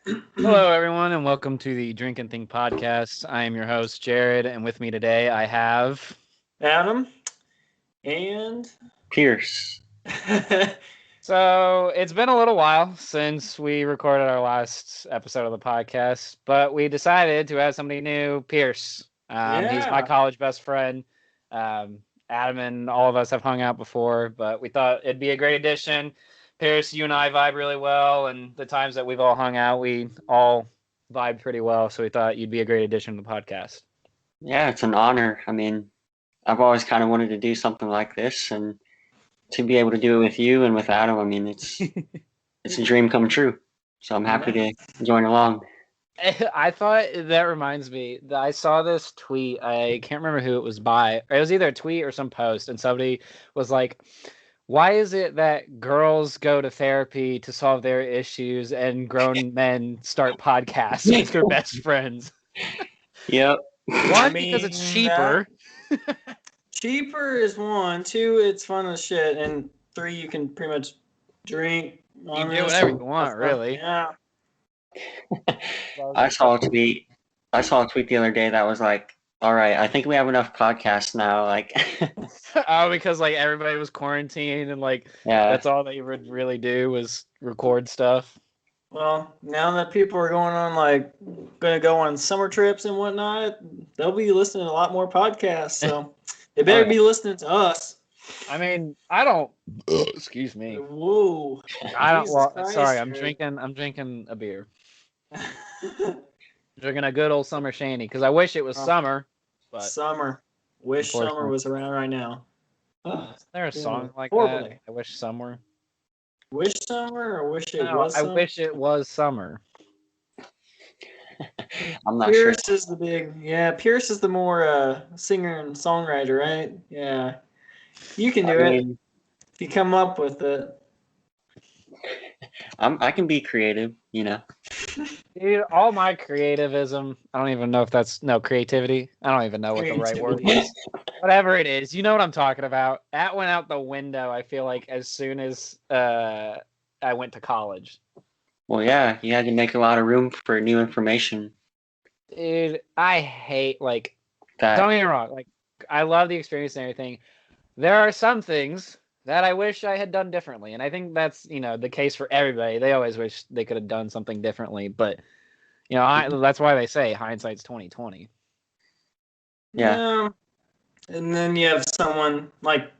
Hello, everyone, and welcome to the Drink and Think podcast. I am your host, Jared, and with me today I have. Adam and Pierce. So, it's been a little while since we recorded our last episode of the podcast, but we decided to add somebody new, Pierce. He's my Yeah. college best friend. Um, Adam and all of us have hung out before, but we thought it'd be a great addition. Pierce, you and I vibe really well, and the times that we've all hung out, we all vibe pretty well, so we thought you'd be a great addition to the podcast. Yeah, it's an honor. I mean, I've always kind of wanted to do something like this, and to be able to do it with you and with Adam, I mean, it's a dream come true. So I'm happy to join along. I thought that reminds me that I saw this tweet. I can't remember who it was by. It was either a tweet or some post, and somebody was like, "Why is it that girls go to therapy to solve their issues and grown men start podcasts with their best friends?" Yep. One, because it's cheaper. Cheaper is one. Two, it's fun as shit. And three, you can pretty much drink. You can do whatever you want, really. Yeah. I saw a tweet. I saw a tweet the other day that was like, "All right, I think we have enough podcasts now." Like, Oh, because like everybody was quarantined and like yeah, that's all they would really do was record stuff. Well, now that people are gonna go on summer trips and whatnot, they'll be listening to a lot more podcasts. So they better be listening to us. I mean, I don't. Excuse me. Whoa. I don't. Jesus Well, Christ, sorry, I'm Jared. drinking a beer. Drinking a good old summer shandy because I wish it was summer. But Summer. Wish summer Unfortunately. was around right now. is there a Yeah, song like horribly. that? I wish summer. Wish summer or wish it No, was I summer? wish it was summer. I'm not sure. Pierce is the Pierce is the more singer and songwriter, right? Yeah. You can do I it mean, if you come up with it. I can be creative, you know. Dude, all my creativism. I don't even know if that's creativity. I don't even know what the right word is. Whatever it is, you know what I'm talking about. That went out the window. I feel like as soon as I went to college. Well, yeah, you had to make a lot of room for new information. Dude, I hate like. That Don't get me wrong. Like, I love the experience and everything. There are some things that I wish I had done differently, and I think that's the case for everybody. They always wish they could have done something differently, but that's why they say hindsight's 20/20. Yeah. And then you have someone like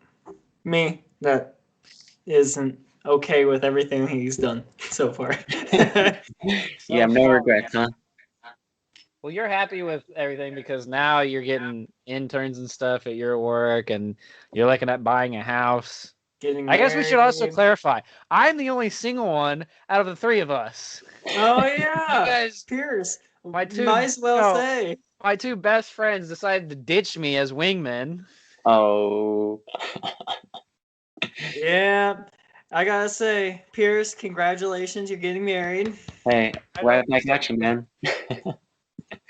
me that isn't okay with everything he's done so far. You have no regrets, huh? Well, you're happy with everything because now you're getting interns and stuff at your work, and you're looking at buying a house. I guess we should also clarify. I'm the only single one out of the three of us. Oh yeah, You guys, Pierce. my two, Might as well say. My two best friends decided to ditch me as wingmen. Oh. Yeah, I gotta say, Pierce, congratulations, you're getting married. Hey, right back at you, man.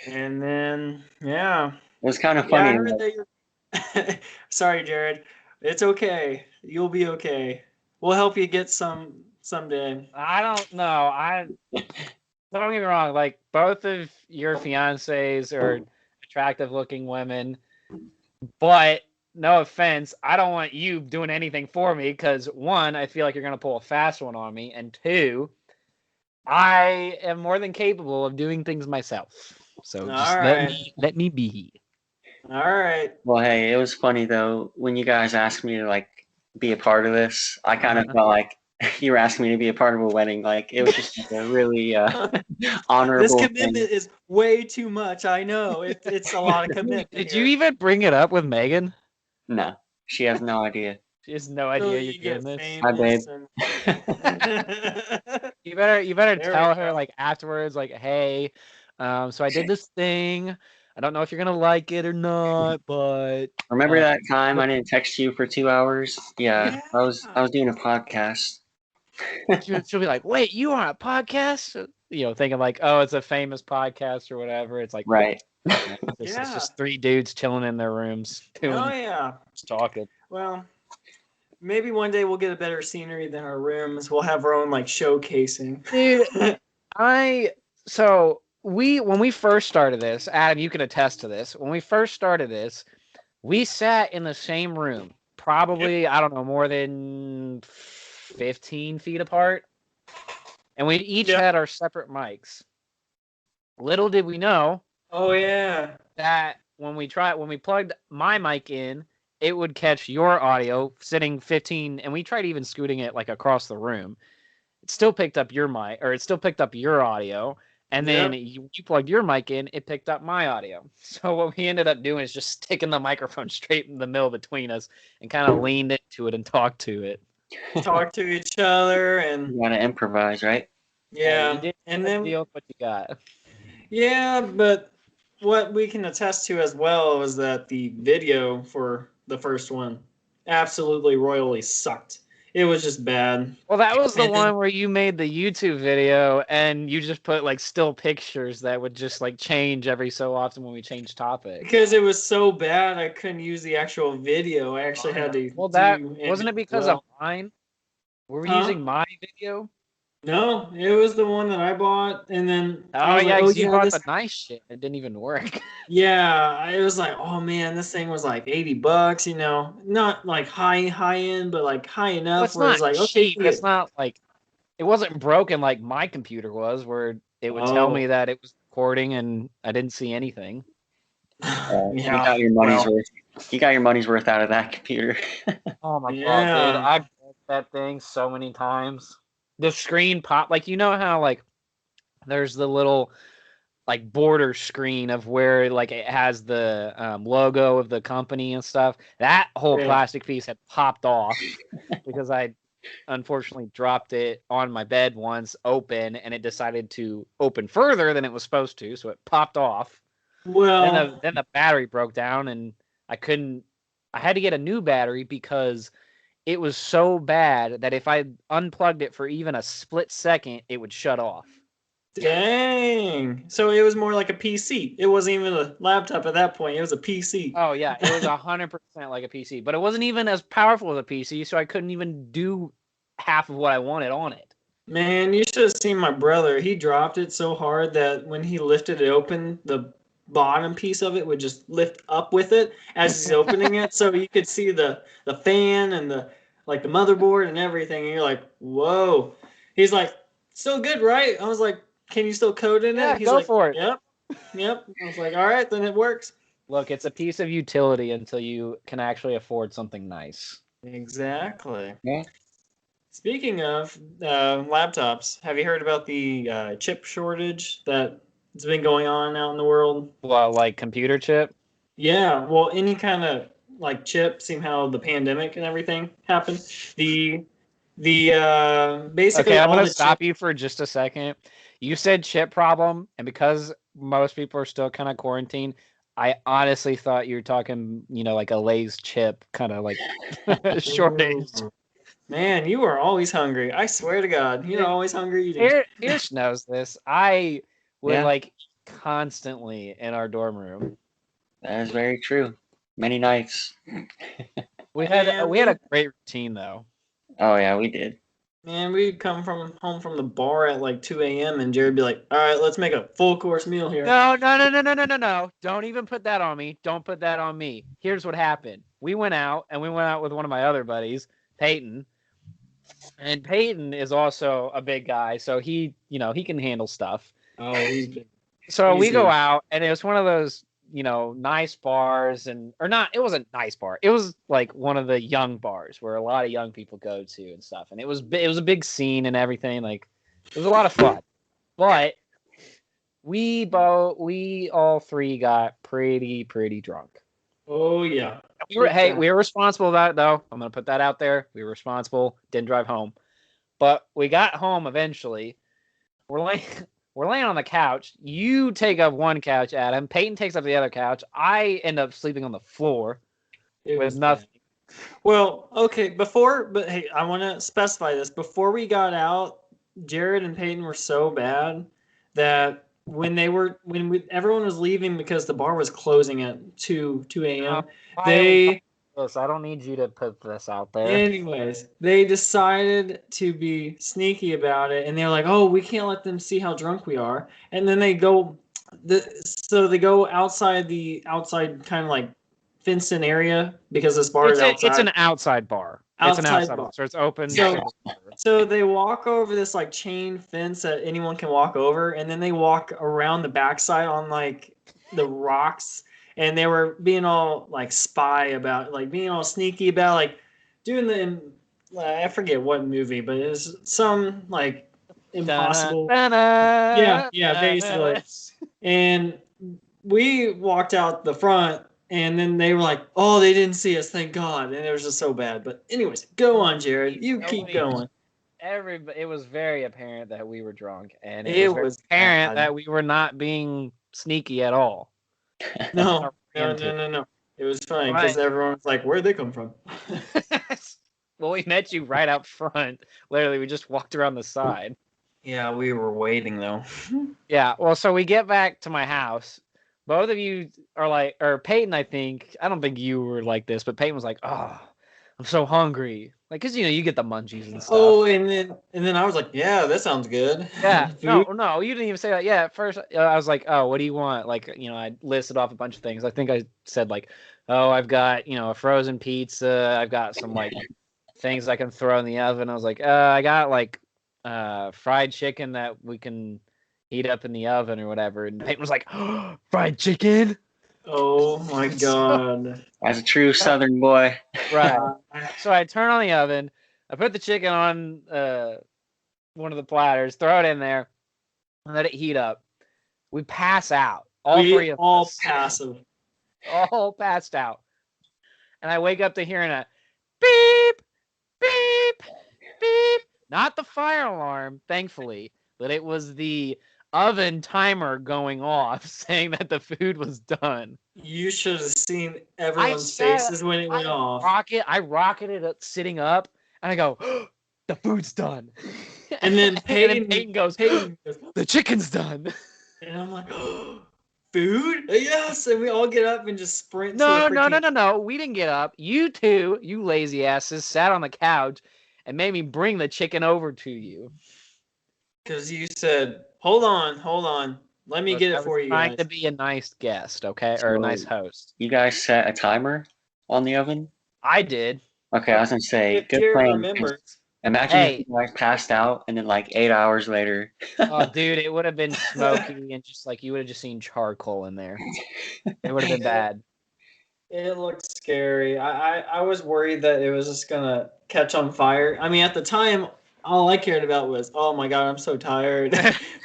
And then, yeah. It was kind of Yeah, I funny. heard that you're... Sorry, Jared. It's okay. You'll be okay. We'll help you get some someday. I don't know. Don't get me wrong. Like, both of your fiancés are attractive-looking women, but no offense, I don't want you doing anything for me because one, I feel like you're gonna pull a fast one on me, and two, I am more than capable of doing things myself. So just let me be. All right. Well, hey, it was funny though when you guys asked me to like be a part of this. I kind of felt like you were asking me to be a part of a wedding. Like it was just like a really honorable. This commitment is way too much. I know it's a lot of commitment. Did you even bring it up with Megan? No, she has no idea. She has no idea you're doing this. Hi, babe. You better tell her like afterwards, like, hey, so I did this thing. I don't know if you're gonna like it or not, but remember that time I didn't text you for 2 hours? Yeah. I was doing a podcast. She'll be like, wait, you on a podcast? Thinking like, oh, it's a famous podcast or whatever. It's like, right. It's just three dudes chilling in their rooms just talking. Well, maybe one day we'll get a better scenery than our rooms. We'll have our own like showcasing. Dude, I So when we first started this, Adam, you can attest to this. When we first started this, we sat in the same room, probably, I don't know, more than 15 feet apart. And we each Yep. had our separate mics. Little did we know Oh yeah. that when we plugged my mic in, it would catch your audio sitting 15, and we tried even scooting it like across the room. It still picked up your mic, or it still picked up your audio. And then Yep. you plugged your mic in, it picked up my audio. So what we ended up doing is just sticking the microphone straight in the middle between us and kind of leaned into it and talked to it. Talk to each other and You gotta improvise, right? yeah. You did And then deal with what you got. yeah, but what we can attest to as well is that the video for the first one absolutely royally sucked. It was just bad. Well, that was the And then- one where you made the YouTube video and you just put like still pictures that would just like change every so often when we change topic. Because it was so bad, I couldn't use the actual video. I actually had to. Well, that do wasn't it because of mine? Were we Huh? using my video? No, it was the one that I bought, and then I Oh was yeah, like, 'cause you bought this- the nice shit. It didn't even work. yeah. It was like, oh man, this thing was like $80. You know, not like high end, but like high enough. Well, it's where not it's like, okay, cheap. It's not like it wasn't broken like my computer was, where it would tell Oh. me that it was recording and I didn't see anything. You got your money's worth. You got your money's worth out of that computer. Oh my Yeah. god, dude! I broke that thing so many times. The screen pop, like you know how like there's the little like border screen of where like it has the logo of the company and stuff. That whole Yeah. plastic piece had popped off because I unfortunately dropped it on my bed once open, and it decided to open further than it was supposed to, so it popped off. Well, Then the battery broke down, and I had to get a new battery because it was so bad that if I unplugged it for even a split second, it would shut off. dang. So it was more like a PC. It wasn't even a laptop at that point. It was a PC. Oh yeah, it was 100% like a PC, but it wasn't even as powerful as a PC, so I couldn't even do half of what I wanted on it. Man, you should have seen my brother. He dropped it so hard that when he lifted it open, the bottom piece of it would just lift up with it as he's opening it, so you could see the fan and the motherboard and everything. And you're like, whoa. He's like, still good, right? I was like, can you still code in Yeah, it? He's go like, for it. Yep. I was like, all right, then it works. Look, it's a piece of utility until you can actually afford something nice. Exactly. Yeah. Speaking of laptops, have you heard about the chip shortage that's been going on out in the world? Well, like computer chip. Yeah, well, any kind of like chip, seeing how the pandemic and everything happened. The basically Okay, I'm all gonna the stop you for just a second. You said chip problem, and because most people are still kind of quarantined, I honestly thought you were talking, like a Lay's chip kind of like shortage. Man, you are always hungry. I swear to God, you're always hungry eating. Pierce knows this. I would Yeah. like constantly in our dorm room. That is very true. Many nights. We had Man, a great routine though. Oh yeah, we did. Man, we'd come home from the bar at like 2 a.m. and Jared would be like, all right, let's make a full course meal here. No. Don't even put that on me. Don't put that on me. Here's what happened. We went out with one of my other buddies, Peyton. And Peyton is also a big guy, so he can handle stuff. Oh, he's big. So we Easy. go out, and it was one of those, nice bars, it wasn't a nice bar. It was like one of the young bars where a lot of young people go to and stuff. And it was a big scene and everything. Like, it was a lot of fun. But we all three got pretty drunk. Oh, yeah. We were responsible for that, though. I'm going to put that out there. We were responsible. Didn't drive home. But we got home eventually. We're laying on the couch. You take up one couch, Adam. Peyton takes up the other couch. I end up sleeping on the floor It with was nothing. bad. Well, okay, but hey, I want to specify this. Before we got out, Jared and Peyton were so bad that when everyone was leaving because the bar was closing at 2 a.m. this. I don't need you to put this out there. Anyways, they decided to be sneaky about it, and they're like, "Oh, we can't let them see how drunk we are." And then they go, so they go outside the outside kind of like fenced-in area because this bar is outside. It's an outside bar. It's an outside bar, so it's open. So they walk over this like chain fence that anyone can walk over, and then they walk around the backside on like the rocks, and they were being all like spy about, like being all sneaky about, like doing the I forget what movie, but it was some like impossible. Yeah, basically. And we walked out the front, and then they were like, "Oh, they didn't see us, thank God." And it was just so bad. But anyways, go on, Jared. You keep going. It was very apparent that we were drunk, and it was apparent that we were not being sneaky at all. No. It was funny because everyone was like, "Where'd they come from?" Well, we met you right out front. Literally, we just walked around the side. Yeah, we were waiting though. Yeah, well, so we get back to my house. Both of you are like, or Peyton, I don't think you were like this, but Peyton was like, "Oh, I'm so hungry." Like, cause you get the munchies and stuff. Oh, and then I was like, "Yeah, that sounds good." Yeah, no, you didn't even say that. Yeah, at first I was like, "Oh, what do you want?" Like, I listed off a bunch of things. I think I said like, "Oh, I've got a frozen pizza. I've got some like things I can throw in the oven." I was like, I got like fried chicken that we can heat up in the oven or whatever." And Peyton was like, "Oh, fried chicken." Oh my God. As a true Southern boy. Right. So I turn on the oven. I put the chicken on one of the platters, throw it in there, and let it heat up. We pass out. Three of us. Passive. All passed out. And I wake up to hearing a beep, beep, beep. Not the fire alarm, thankfully, but it was the oven timer going off saying that the food was done. You should have seen everyone's faces when it went off. I rocketed up, sitting up, and I go, "Oh, the food's done." And then Peyton goes, "The chicken's done." And I'm like, "Oh, food? Yes!" And we all get up and just sprint. No. We didn't get up. You two, you lazy asses, sat on the couch and made me bring the chicken over to you. Because you said, hold on. Let me get it for you guys. Trying to be a nice guest, okay? Or a nice host. You guys set a timer on the oven? I did. Okay, I was going to say, good plan. Imagine if you guys passed out and then like 8 hours later. Oh, dude, it would have been smoky and just like you would have just seen charcoal in there. It would have been bad. It looked scary. I was worried that it was just going to catch on fire. I mean, at the time, all I cared about was, oh my God, I'm so tired.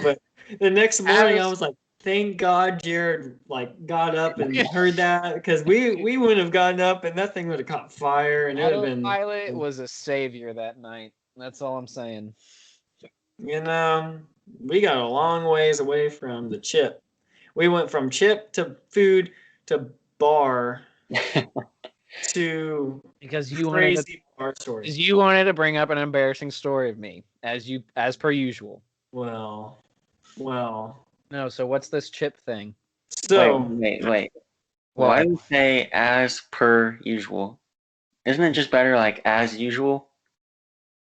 But the next morning, I was like, thank God Jared like got up and heard that, because we wouldn't have gotten up and that thing would have caught fire and it would have been. Pilot was a savior that night. That's all I'm saying. We got a long ways away from the chip. We went from chip to food to bar to because you crazy bar stories. Because you wanted to bring up an embarrassing story of me, as per usual. Well. No, so what's this chip thing? So wait. Why do you say as per usual? Isn't it just better like as usual?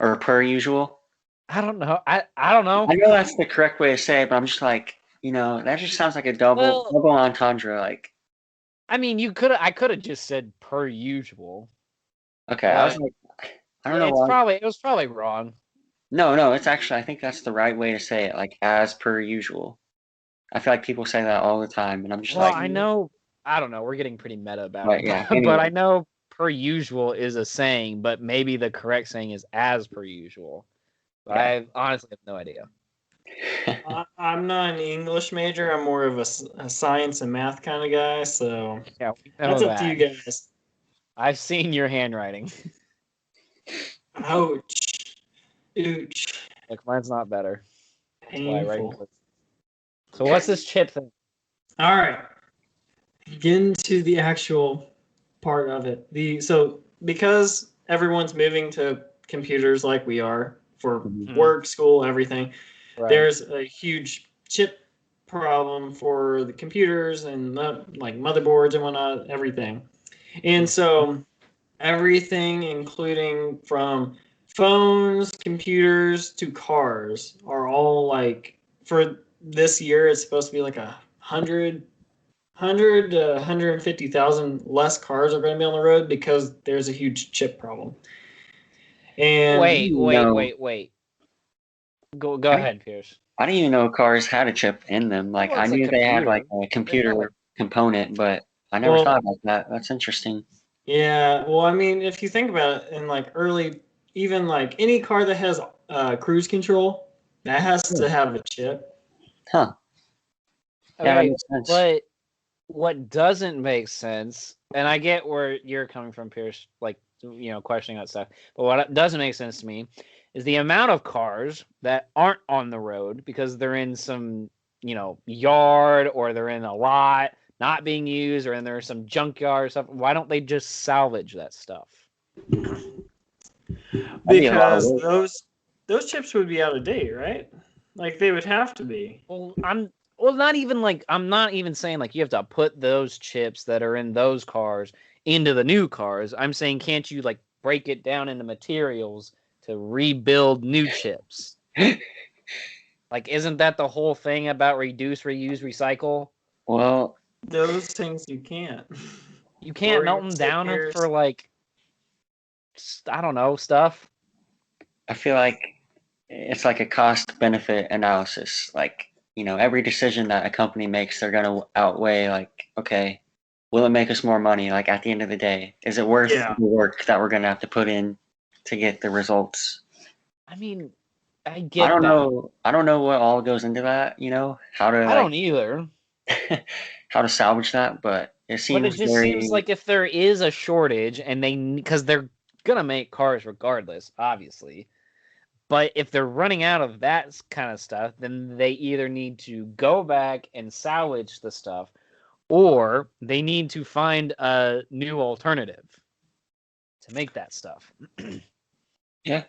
Or per usual? I don't know. I don't know. I know that's the correct way to say it, but I'm just like, that just sounds like a double entendre. Like, I mean, I could have just said per usual. Okay, I was like, I don't know why. It was probably wrong. No, it's actually, I think that's the right way to say it, like as per usual. I feel like people say that all the time, and I'm just like. I know. I don't know. We're getting pretty meta about it. Yeah, anyway. But I know per usual is a saying, but maybe the correct saying is as per usual. But I honestly have no idea. I'm not an English major. I'm more of a science and math kind of guy. So yeah, that's up to you guys. I've seen your handwriting. Ouch. Ooch. Look, mine's not better. Painful. So what's this chip thing? All right. Get into the actual part of it. So because everyone's moving to computers like we are for work, school, everything, there's a huge chip problem for the computers and like motherboards and whatnot, everything. And so everything, including from phones, computers to cars, are all like for this year. It's supposed to be like 100 to 150,000 less cars are going to be on the road because there's a huge chip problem. And Wait. Go ahead, Pierce. I didn't even know cars had a chip in them. Like, Well, I it's a knew they had like computer. a computer component, but I never Well, thought about that. That's interesting. yeah, well, I mean, if you think about it, in like early, even like any car that has cruise control, that has to have a chip. Huh. Yeah, that Okay, makes sense. but what doesn't make sense, and I get where you're coming from, Pierce, like, questioning that stuff, but what doesn't make sense to me is the amount of cars that aren't on the road because they're in some, yard, or they're in a lot not being used, or in there's some junkyard or stuff. Why don't they just salvage that stuff? That'd be a lot of Because work. those chips would be out of date, right? Like they would have to be. Well, I'm not even saying like you have to put those chips that are in those cars into the new cars. I'm saying, can't you like break it down into materials to rebuild new chips? Like, isn't that the whole thing about reduce, reuse, recycle? Well, Those things you can't. You can't Or melt your them chip down years. for like, I don't know, stuff. I feel like it's like a cost benefit analysis. Like, every decision that a company makes, they're going to outweigh, like, okay, will it make us more money? Like, at the end of the day, is it worth Yeah. the work that we're going to have to put in to get the results? I mean, I I get don't that. know. I don't know what all goes into that, how to I like don't either. how to salvage that, but it But it seems just seems like if there is a shortage and because they're gonna make cars regardless, obviously. But if they're running out of that kind of stuff, then they either need to go back and salvage the stuff, or they need to find a new alternative to make that stuff. yeah.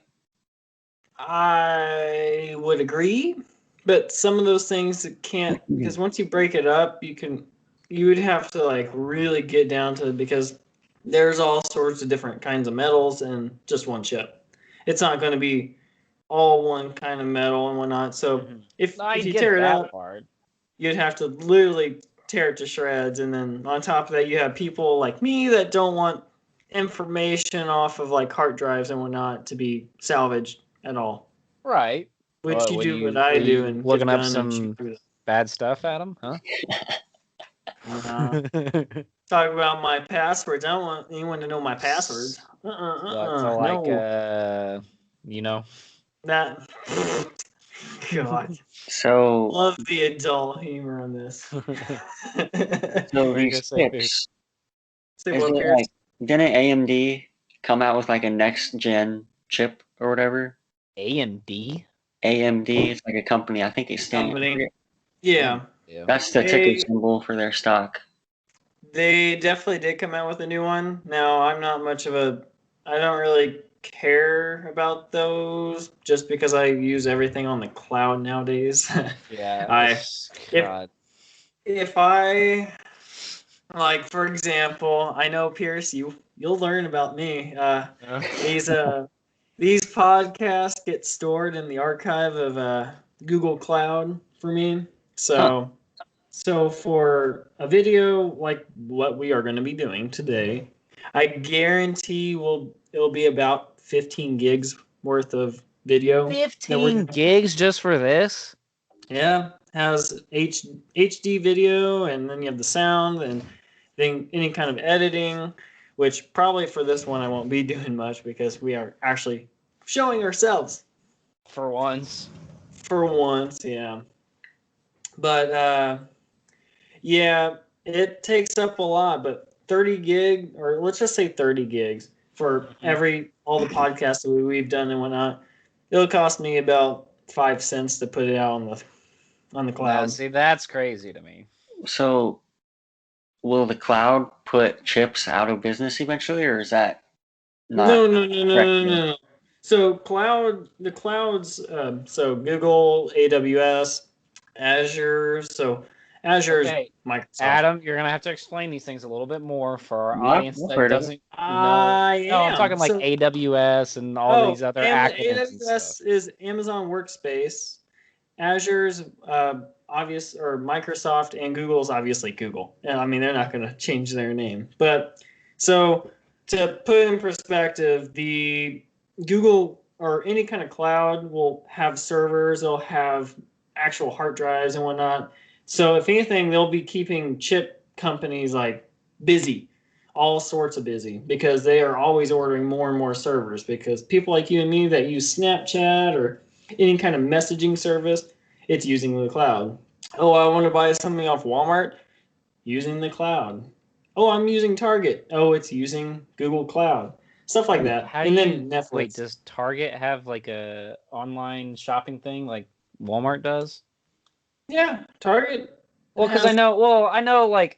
I would agree, but some of those things can't, because once you break it up, you would have to like really get down to it, because there's all sorts of different kinds of metals in just one chip. It's not going to be all one kind of metal and whatnot. So if I you get tear it that up, part. you'd have to literally tear it to shreds, and then on top of that, you have people like me that don't want information off of like hard drives and whatnot to be salvaged at all. Right. Which you What do what I were do you and get a looking up gun and shoot some through them. bad stuff, Adam? Huh? Talk about my passwords. I don't want anyone to know my passwords. So like, No. That. God. So Love the adult humor on this. so What are you gonna these say, Pierce? chips, Say is what, it Pierce? like didn't AMD come out with like a next gen chip or whatever? AMD? AMD is like a company. I think it's standing. Company. Yeah. Yeah. That's the ticker symbol for their stock. They definitely did come out with a new one. Now, I'm not much of a. I don't really care about those just because I use everything on the cloud nowadays. Yeah. God. If I like, for example, I know Pierce, you'll learn about me. These podcasts get stored in the archive of Google Cloud for me. So for a video like what we are going to be doing today, I guarantee it'll be about 15 gigs worth of video. 15 gigs just for this? Yeah, has HD video, and then you have the sound, and then any kind of editing, which probably for this one I won't be doing much because we are actually showing ourselves. For once. For once, yeah. But yeah, it takes up a lot, but 30 gig, or let's just say 30 gigs for all the podcasts that we've done and whatnot. It'll cost me about 5 cents to put it out on the cloud. Yeah, see, that's crazy to me. So will the cloud put chips out of business eventually, or is that not? No. So the clouds, so Google, AWS, Azure. So Azure is Okay, Microsoft. Adam, you're gonna have to explain these things a little bit more for our No, audience I've that heard of it. doesn't know. I No, I'm am. talking like So, AWS and all these other acronyms and stuff. AWS is Amazon Workspace. Azure's obvious, or Microsoft, and Google's obviously Google. And I mean, they're not going to change their name. But so to put it in perspective, the Google or any kind of cloud will have servers, they'll have actual hard drives and whatnot. So if anything, they'll be keeping chip companies like busy, all sorts of busy, because they are always ordering more and more servers. Because people like you and me that use Snapchat or any kind of messaging service, it's using the cloud. Oh, I want to buy something off Walmart, using the cloud. Oh, I'm using Target. Oh, it's using Google Cloud. Stuff like that. How do and you then Netflix. wait? Does Target have like a online shopping thing like Walmart does? Yeah, Target. Well, because I know like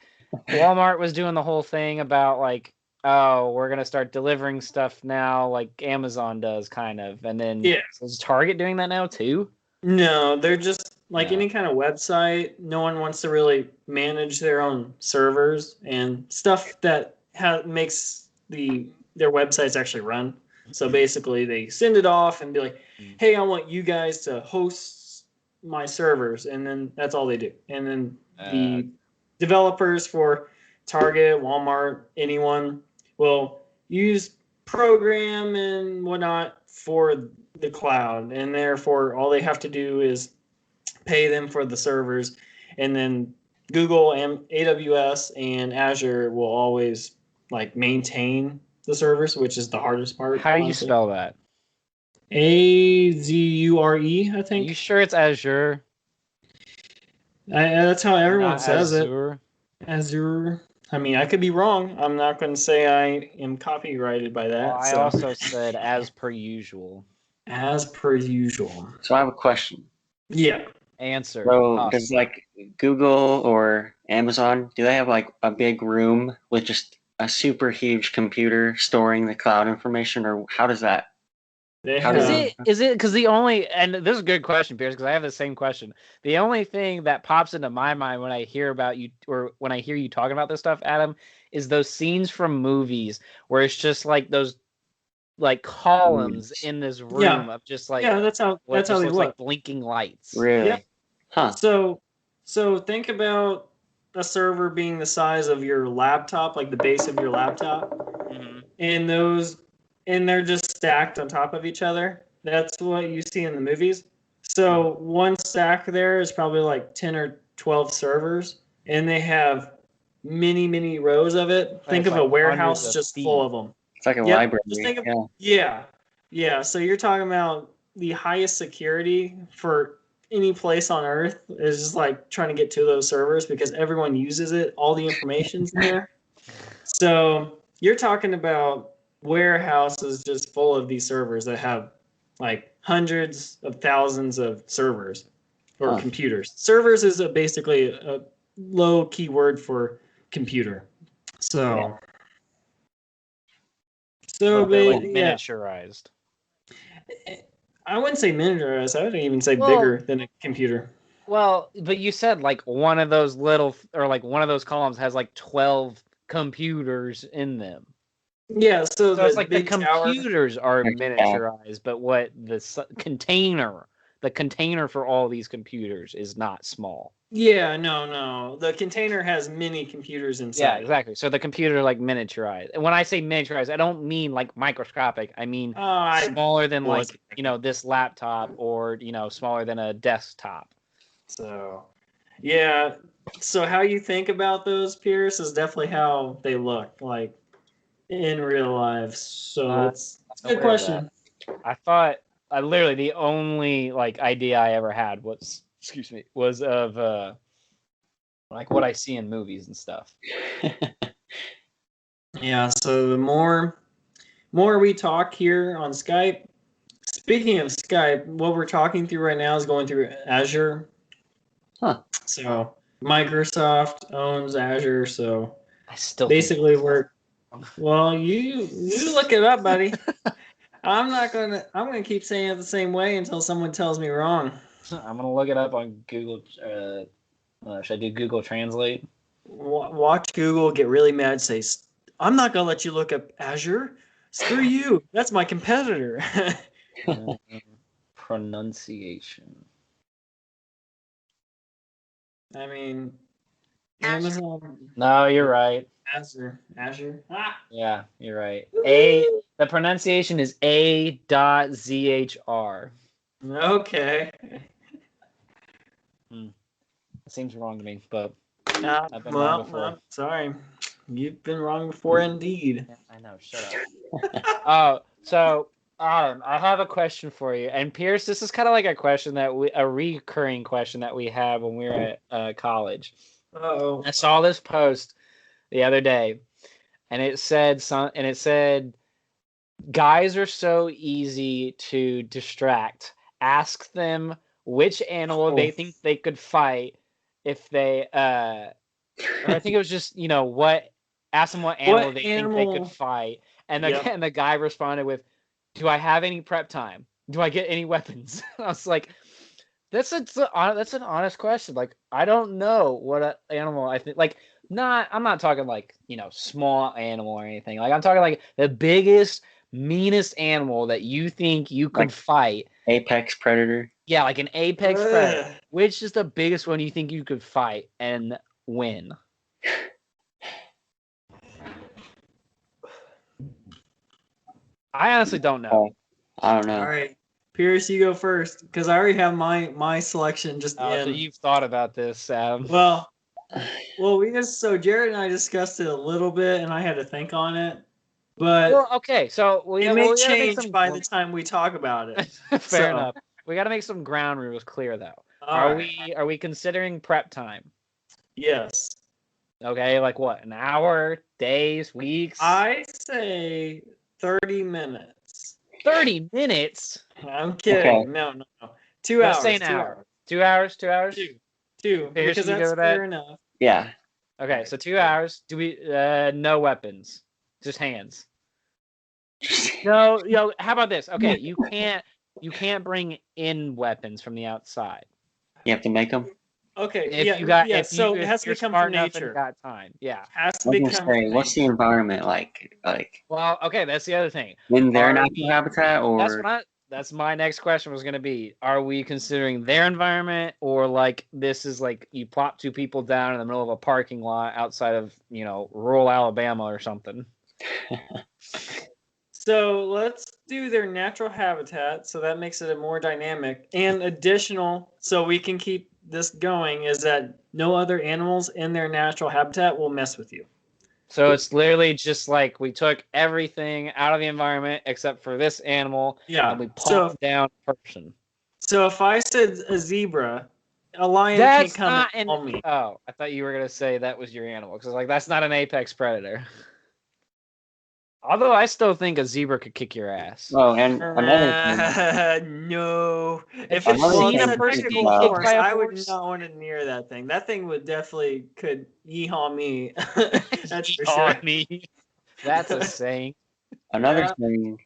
Walmart was doing the whole thing about like, oh, we're gonna start delivering stuff now, like Amazon does, kind of, and then Yeah. so is Target doing that now too? No, they're just like No. any kind of website. No one wants to really manage their own servers and stuff that makes their websites actually run. So basically, they send it off and be like, "Hey, I want you guys to host my servers," and then that's all they do. And then the developers for Target, Walmart, anyone will use program and whatnot for the cloud, and therefore all they have to do is pay them for the servers, and then Google and AWS and Azure will always like maintain the servers, which is the hardest part. How do you honestly. spell that? Azure, I Are think. you sure it's Azure? That's how everyone Not says Azure? it. Azure. I mean, I could be wrong. I'm not going to say I am copyrighted by that. Well, I so. also said as per usual. As per usual. So I have a question. Yeah. Answer. So Huff. does like Google or Amazon, do they have like a big room with just a super huge computer storing the cloud information, or how does that? They How have, does Is it because the only, and this is a good question, Pierce, because I have the same question. The only thing that pops into my mind when I hear about you, or when I hear you talking about this stuff, Adam, is those scenes from movies where it's just like those like columns in this room of just like that's how what that's how just they looks look. like blinking lights. Really? Yep. Huh. So think about a server being the size of your laptop, like the base of your laptop, Mhm. and they're just stacked on top of each other. That's what you see in the movies. So one stack there is probably like 10 or 12 servers, and they have many rows of it. Think It's of a like warehouse hundreds of just feet. full of them. It's like a Yep, library. just think of- Yeah. Yeah. So you're talking about the highest security for any place on Earth is just like trying to get to those servers because everyone uses it. All the information's there. So you're talking about warehouses just full of these servers that have like hundreds of thousands of servers or Huh. computers. Servers is basically a low keyword for computer. So. So But they're like yeah, miniaturized. I wouldn't say miniaturized. I would even say Well- bigger than a computer. Well, but you said like one of those little, or like one of those columns has like 12 computers in them. Yeah, so So it's like the big tower. computers are Yeah. miniaturized, but what the container for all these computers is not small. Yeah, no. The container has many computers inside. Yeah, exactly. So the computer like miniaturized. And when I say miniaturized, I don't mean like microscopic. I mean smaller than was like, this laptop, or, smaller than a desktop. So, yeah. So how you think about those, Pierce, is definitely how they look like in real life. So it's a good aware of question. I thought literally the only like idea I ever had was of like what I see in movies and stuff. Yeah. So the more we talk here on Skype. Speaking of Skype, what we're talking through right now is going through Azure. Huh. So Microsoft owns Azure. So I still basically well, you look it up, buddy. I'm gonna keep saying it the same way until someone tells me wrong. I'm gonna look it up on Google Should I do Google Translate? Watch Google get really mad. Say, I'm not gonna let you look up Azure. Screw you. That's my competitor. Pronunciation. I mean, Amazon. No, you're right. Azure. Ah. Yeah, you're right. The pronunciation is A.ZHR. Okay. It seems wrong to me, but I've been wrong before. Sorry. You've been wrong before indeed. I know, shut up. So Adam, I have a question for you. And Pierce, this is kind of like a question a recurring question that we have when we were at college. Uh-oh. I saw this post the other day, and it said guys are so easy to distract. Ask them which animal they think they could fight if they or I think it was just, ask them what animal think they could fight. And the guy responded with, do I have any prep time? Do I get any weapons? I was like, that's an honest question. Like, I don't know what animal I think. Like, I'm not talking like, small animal or anything. Like, I'm talking like the biggest, meanest animal that you think you could fight. Apex predator. Yeah, like an apex predator. Which is the biggest one you think you could fight and win? I honestly don't know. I don't know. All right, Pierce, you go first because I already have my selection just in. So you've thought about this, Adam. Well, so Jared and I discussed it a little bit, and I had to think on it. But okay, so it may change by the time we talk about it. Fair enough. We got to make some ground rules clear, though. Are we considering prep time? Yes. Okay, like what? An hour, days, weeks? I say 30 minutes. 30 minutes? I'm kidding. Okay. No. 2 hours. Say an hour. 2 hours? 2 hours? Two. Because that's fair enough. Yeah. Okay, so 2 hours. Do we no weapons? Just hands. No, how about this? Okay, you can't bring in weapons from the outside. You have to make them? Okay, so it has to become from nature. Got time. Yeah. Has to become what's the environment like? Well, okay, that's the other thing. In their natural habitat, or that's my next question was going to be, are we considering their environment, or like this is like you plop two people down in the middle of a parking lot outside of, rural Alabama or something? So let's do their natural habitat. So that makes it a more dynamic and additional. So we can keep this going is that no other animals in their natural habitat will mess with you. So it's literally just like we took everything out of the environment except for this animal. Yeah. And we plopped down a person. So if I said a zebra, a lion can't come on me. Oh, I thought you were going to say that was your animal. Because like, that's not an apex predator. Although I still think a zebra could kick your ass. Oh, and another thing. No. If you've seen a person get kicked by a horse, I would not want to near that thing. That thing could yeehaw me. That's for sure. Me. That's a saying. Another thing,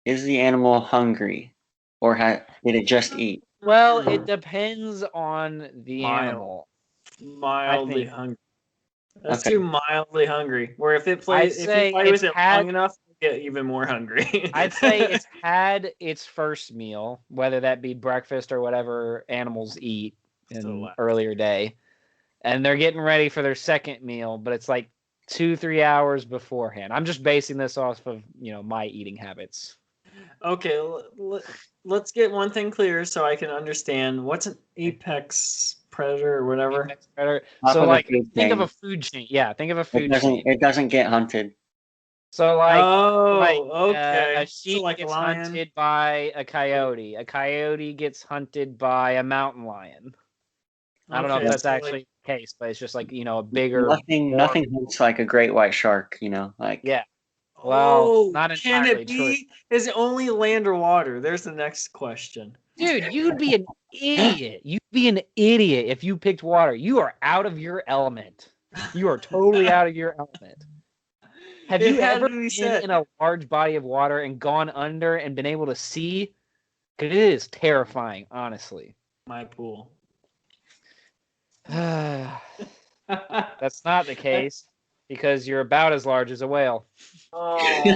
is the animal hungry? Or did it just eat? Well, it depends on the animal. Mildly hungry. That's too mildly hungry. Where if you play with it long enough, you get even more hungry. I'd say it's had its first meal, whether that be breakfast or whatever animals eat in an earlier day, and they're getting ready for their second meal, but it's like 2-3 hours beforehand. I'm just basing this off of my eating habits. Okay, let's get one thing clear so I can understand what's an apex predator or whatever. Apex predator. So like think of a food chain. Yeah, think of a food chain. It doesn't get hunted. So like okay. A sheep gets hunted by a coyote. A coyote gets hunted by a mountain lion. I don't know if that's actually the case, but it's just like, a bigger nothing hunts like a great white shark, like yeah. Well, not entirely can it be? true. Is it only land or water? There's the next question. Dude, you'd be an idiot. You'd be an idiot if you picked water. You are out of your element. You are totally out of your element. Have you ever been in a large body of water and gone under and been able to see? Because it is terrifying, honestly. My pool. Okay. That's not the case because you're about as large as a whale. Oh,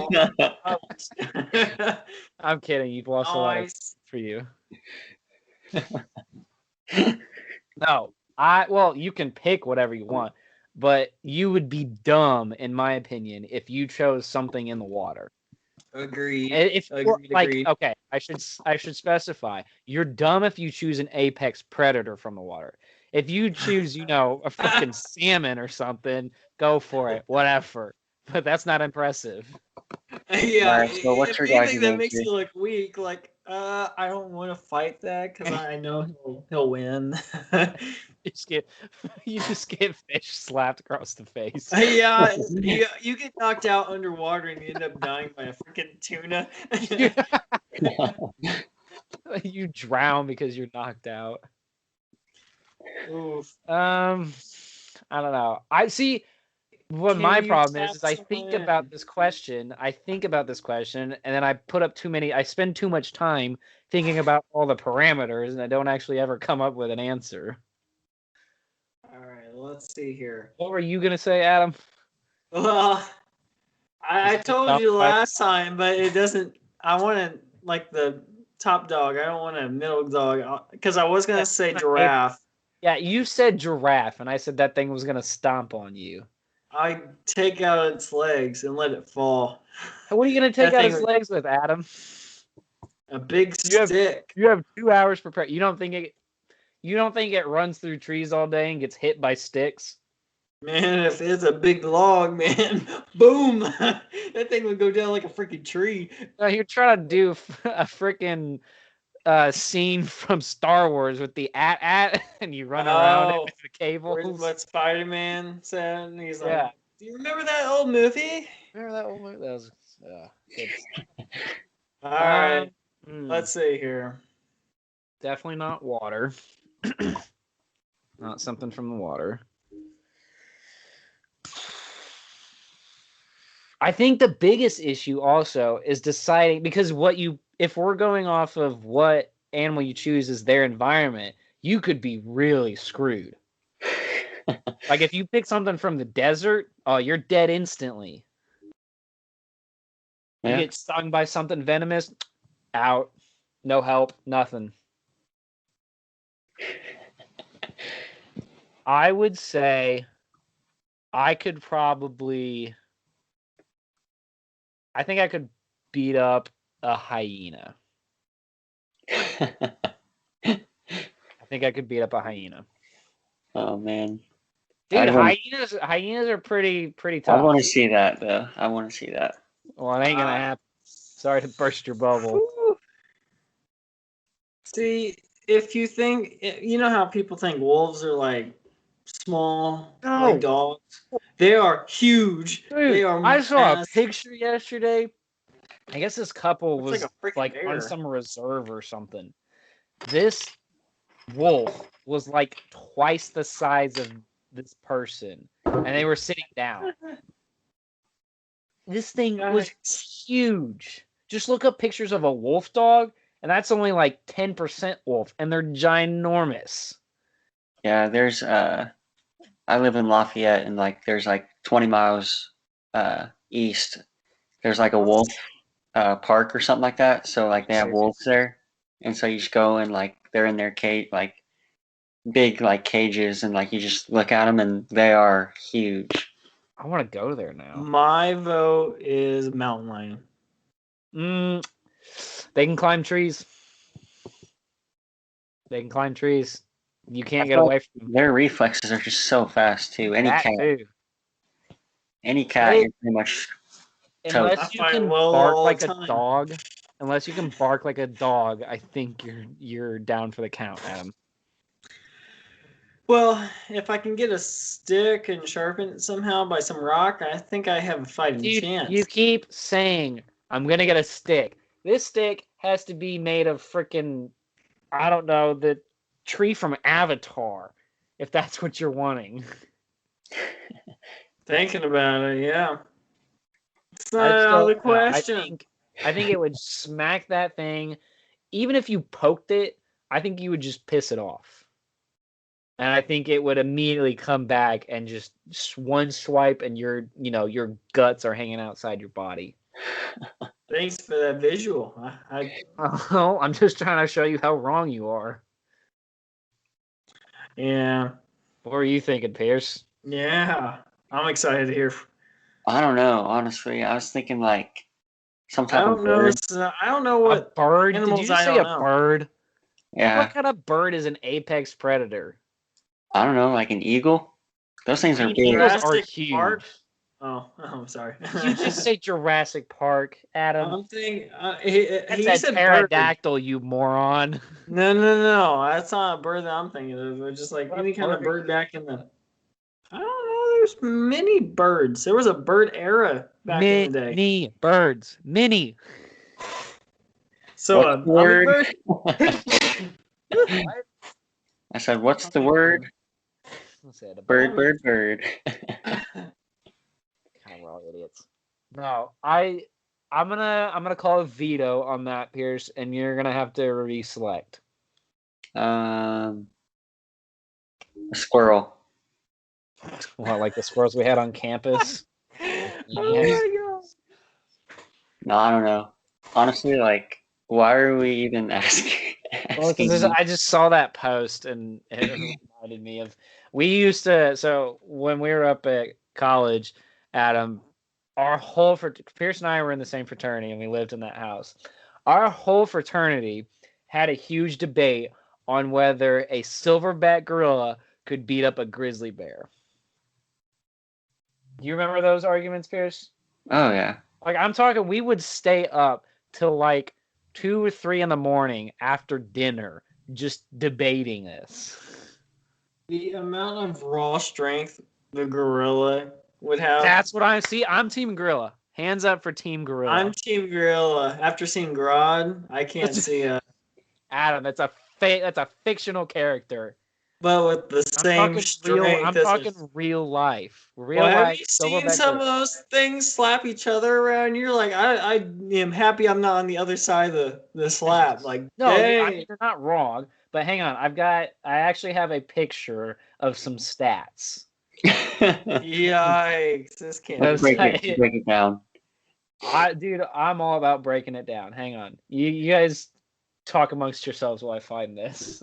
I'm kidding. You've lost a lot of nice. for you. No, well, you can pick whatever you want, but you would be dumb, in my opinion, if you chose something in the water. Agreed. If Agreed. okay, I should specify. You're dumb if you choose an apex predator from the water. If you choose, a fucking salmon or something, go for it, whatever. But that's not impressive. Yeah, Alright, so what's if your guys' anything, that makes answer? you look weak. Like, I don't want to fight that because I know he'll win. You just get fish slapped across the face. Yeah, you get knocked out underwater and you end up dying by a freaking tuna. You drown because you're knocked out. Oof. I don't know. I see. What Can my you problem is tap I someone think in? about this question. And then I put up too many. I spend too much time thinking about all the parameters, and I don't actually ever come up with an answer. All right, let's see here. What were you gonna say, Adam? Well, I Is it told top you five? last time, but it doesn't. I want to like the top dog. I don't want a middle dog because I was gonna say giraffe. Yeah, you said giraffe, and I said that thing was gonna stomp on you. I take out its legs and let it fall. What are you gonna take That out thing its would- legs with, Adam? A big You have- stick. You have 2 hours prepared. You don't think it runs through trees all day and gets hit by sticks? Man, if it's a big log, man, boom! That thing would go down like a freaking tree. No, you're trying to do a freaking scene from Star Wars with the at and you run around it Oh, with the cables. what Spider-Man said, and he's Yeah. like, "Do you remember that old movie?" Remember that old movie? That was good. All right, Hmm, let's see here. definitely not water. Not something from the water. I think the biggest issue also is deciding because if we're going off of what animal you choose as their environment, you could be really screwed. Like if you pick something from the desert, oh, you're dead instantly. You Yeah. get stung by something venomous, out. No help, nothing. I would say I think I could beat up a hyena. I think I could beat up a hyena. Oh man, Dude, I'd want- hyenas are pretty I tough. want to see that though. I want to see that. Well, it ain't gonna happen. Sorry to burst your bubble. Whew. See, if you think, you know how people think wolves are like small, No. like dogs. They are huge. Dude, They are. I saw a massive. picture yesterday. I guess this couple Looks was like a freaking like bear. on some reserve or something. This wolf was like twice the size of this person, and they were sitting down. This thing was huge. Just look up pictures of a wolf dog, and that's only like 10% wolf, and they're ginormous. Yeah, there's I live in Lafayette, and like there's like 20 miles east. There's like a wolf park or something like that. So like they have wolves there, and so you just go and like they're in their cage, like big like cages, and like you just look at them, and they are huge. I want to go there now. My vote is mountain lion. They can climb trees. They can climb trees. You can't I get feel away from them. Their reflexes are just so fast too. Any That cat, too. any cat, They- you're pretty much Unless I you fight can well bark all like the a time. dog. Unless you can bark like a dog, I think you're down for the count, Adam. Well, if I can get a stick and sharpen it somehow by some rock, I think I have a fighting Dude, chance. you keep saying I'm gonna get a stick. This stick has to be made of freaking, I don't know, the tree from Avatar, if that's what you're wanting. Thinking about it, yeah. It's I not still out of the don't know. question. I think it would smack that thing. Even if you poked it, I think you would just piss it off. And I think it would immediately come back and just one swipe and your guts are hanging outside your body. Thanks for that visual. Oh, I'm just trying to show you how wrong you are. Yeah. What were you thinking, Pierce? Yeah. I'm excited to hear. I don't know, honestly. I was thinking like some I type of don't know. bird. I don't know A what bird? Did animals you just I say don't a know. bird? Yeah. What kind of bird is an apex predator? I don't know, like an eagle. Those things I are mean, big. eagles are Jurassic huge. Park? Oh, I'm sorry. You just say Jurassic Park, Adam. I'm thinking. That's He a said bird. pterodactyl, you moron. No. That's not a bird that I'm thinking of. It's just like What any kind of bird are bird back in the. I don't know. There's many birds. There was a bird era back in the day. Mini birds. Mini. So What's a the word? hummingbird. I said, what's the word? Let's say it, Bird, bird, bird. God, we're all idiots. No, I'm gonna call a veto on that, Pierce, and you're gonna have to reselect. A squirrel. Well, like the squirrels we had on campus. Oh my god. No, I don't know. Honestly, like, why are we even asking? Well, because asking I just saw that post and it reminded me of we used to. So when we were up at college, Adam, our whole Pierce and I were in the same fraternity and we lived in that house. Our whole fraternity had a huge debate on whether a silverback gorilla could beat up a grizzly bear. Do you remember those arguments, Pierce? Oh yeah. Like I'm talking, we would stay up till like 2 or 3 in the morning after dinner just debating this. The amount of raw strength the gorilla would have. That's what I see. I'm Team Gorilla. Hands up for Team Gorilla. I'm Team Gorilla. After seeing Grodd, I can't see Adam, that's a fictional character. but with the same strength. I'm talking real life. Real Well, have life. you seen Silverback some of gorilla. those things slap each other around? You're like, I am happy I'm not on the other side of the slap. Like, No, I dang. mean, you're not wrong. But hang on, I actually have a picture of some stats. Yikes! This can't. That's break like- it down. Dude, I'm all about breaking it down. Hang on, you guys talk amongst yourselves while I find this.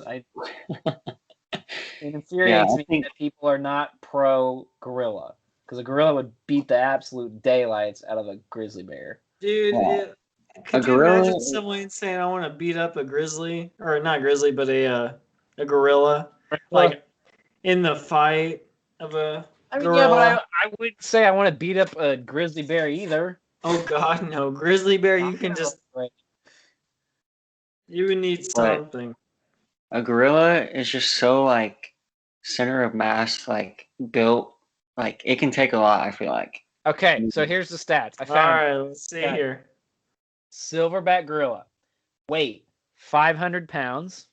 It infuriates me that people are not pro gorilla because a gorilla would beat the absolute daylights out of a grizzly bear. Dude, Yeah. could you imagine someone saying, "I want to beat up a grizzly," or not grizzly, but a gorilla, like in the fight of a I mean, gorilla? yeah, but I wouldn't say I want to beat up a grizzly bear either. Oh God, no! Grizzly bear, you can just. You would need something. A gorilla is just so like center of mass, like built, like it can take a lot. I feel like. Okay, so here's the stats. I All found right, let's see here. silverback gorilla, weight 500 pounds,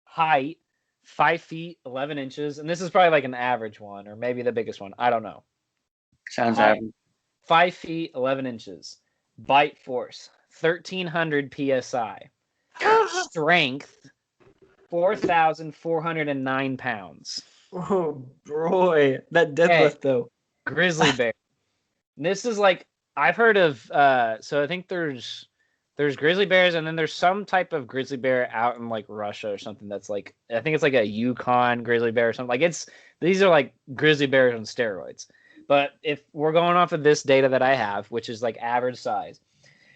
height 5 feet 11 inches, and this is probably like an average one or maybe the biggest one. I don't know. Sounds Height, average. 5 feet 11 inches. Bite force 1300 psi. Strength 4,409 pounds. Oh boy, that deadlift though. Grizzly bear. This is like I've heard of. So I think there's grizzly bears, and then there's some type of grizzly bear out in like Russia or something. That's like I think it's like a Yukon grizzly bear or something. Like these are like grizzly bears on steroids. But if we're going off of this data that I have, which is like average size,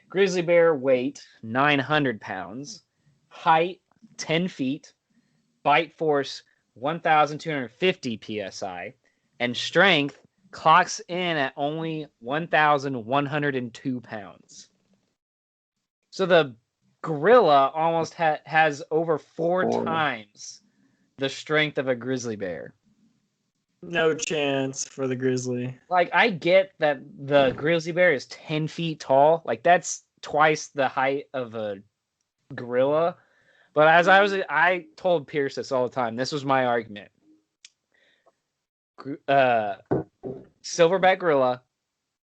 grizzly bear weight 900 pounds, height 10 feet, bite force 1,250 psi, and strength clocks in at only 1,102 pounds. So the gorilla almost has over four times the strength of a grizzly bear. No chance for the grizzly. Like, I get that the grizzly bear is 10 feet tall. Like, that's twice the height of a gorilla. But I told Pierce this all the time. This was my argument. Silverback gorilla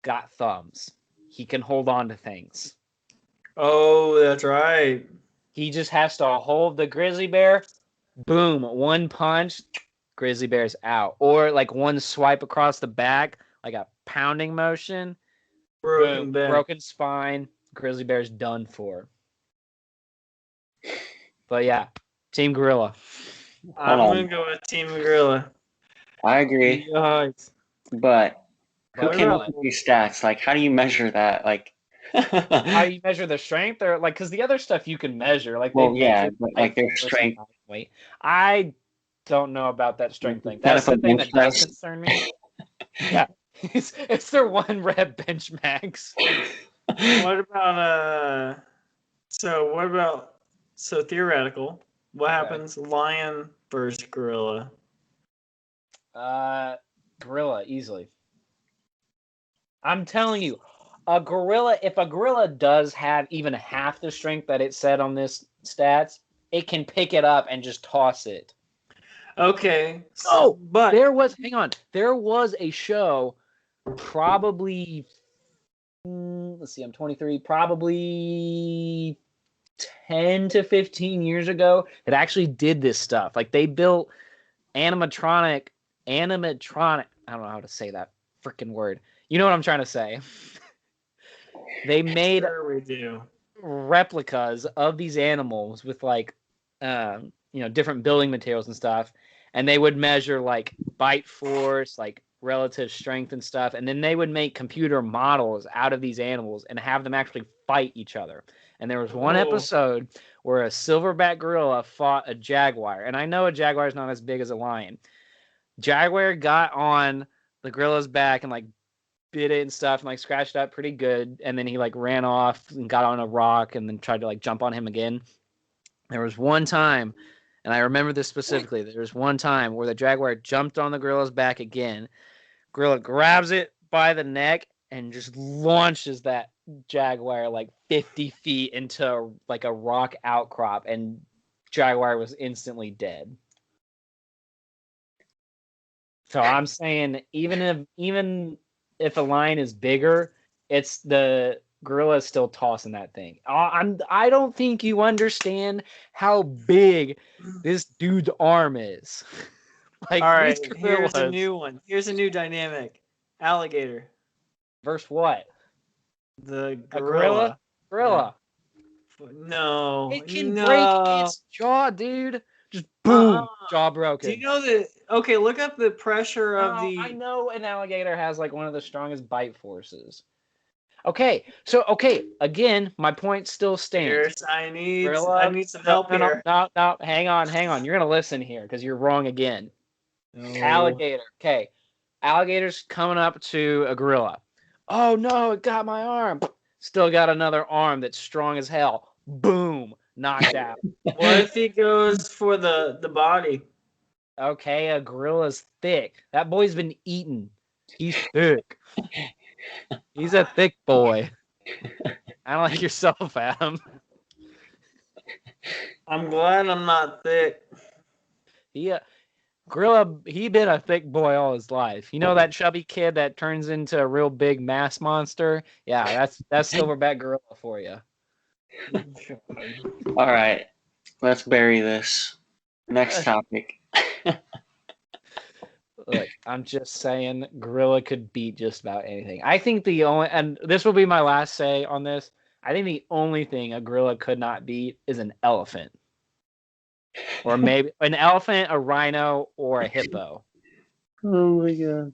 got thumbs. He can hold on to things. Oh, that's right. He just has to hold the grizzly bear. Boom, one punch, grizzly bear's out. Or like one swipe across the back, like a pounding motion, Broken boom, back. broken spine, grizzly bear's done for. But yeah, Team Gorilla. I'm Hold on. gonna go with Team Gorilla. I agree, Yikes. but who What came about up with these stats? Like, how do you measure that? Like, how you measure the strength, or like, because the other stuff you can measure, like well, they yeah, measure but height like their versus strength. body weight. I don't know about that strength thing. Kind That's of the a thing bench that does press. concern me. Yeah, it's their 1 rep bench max. What about so theoretical? What Okay. happens lion versus gorilla? Gorilla easily. I'm telling you, if a gorilla does have even half the strength that it said on this stats, it can pick it up and just toss it. Okay. Oh, but there was a show probably let's see, I'm 23, probably 10 to 15 years ago that actually did this stuff. Like they built animatronic, I don't know how to say that freaking word. You know what I'm trying to say. They made sure we do. replicas of these animals with like different building materials and stuff, and they would measure like bite force, like relative strength and stuff, and then they would make computer models out of these animals and have them actually fight each other. And there was one Oh. episode where a silverback gorilla fought a jaguar, and I know a jaguar is not as big as a lion. Jaguar got on the gorilla's back and like bit it and stuff and like scratched it up pretty good, and then he like ran off and got on a rock and then tried to like jump on him again. There was one time, and I remember this specifically, there was one time where the jaguar jumped on the gorilla's back again. Gorilla grabs it by the neck and just launches that jaguar like 50 feet into like a rock outcrop, and jaguar was instantly dead. So I'm saying even if a lion is bigger, it's the gorilla is still tossing that thing. I don't think you understand how big this dude's arm is. Like, All right, these here's a gorillas- new one. Here's a new dynamic. Alligator. Versus what? The A gorilla? gorilla. Gorilla. No. It can no. break its jaw, dude. Just boom, jaw broken. Do you know that? Okay, look up the pressure of No, the. I know an alligator has like one of the strongest bite forces. Okay, again, my point still stands. I need Gorilla, some help here. No, hang on. You're gonna listen here because you're wrong again. No. Alligator. Okay, alligator's coming up to a gorilla. Oh no, it got my arm. Still got another arm that's strong as hell. Boom, knocked out. What if he goes for the body? Okay, a gorilla's thick. That boy's been eaten. He's thick. He's a thick boy. I don't like yourself, Adam. I'm glad I'm not thick. Gorilla, he been a thick boy all his life. You know that chubby kid that turns into a real big mass monster? Yeah, that's silverback gorilla for you. All right, let's bury this. Next topic. Look, I'm just saying, gorilla could beat just about anything. I think and this will be my last say on this, I think the only thing a gorilla could not beat is an elephant. Or maybe an elephant, a rhino, or a hippo. Oh my god.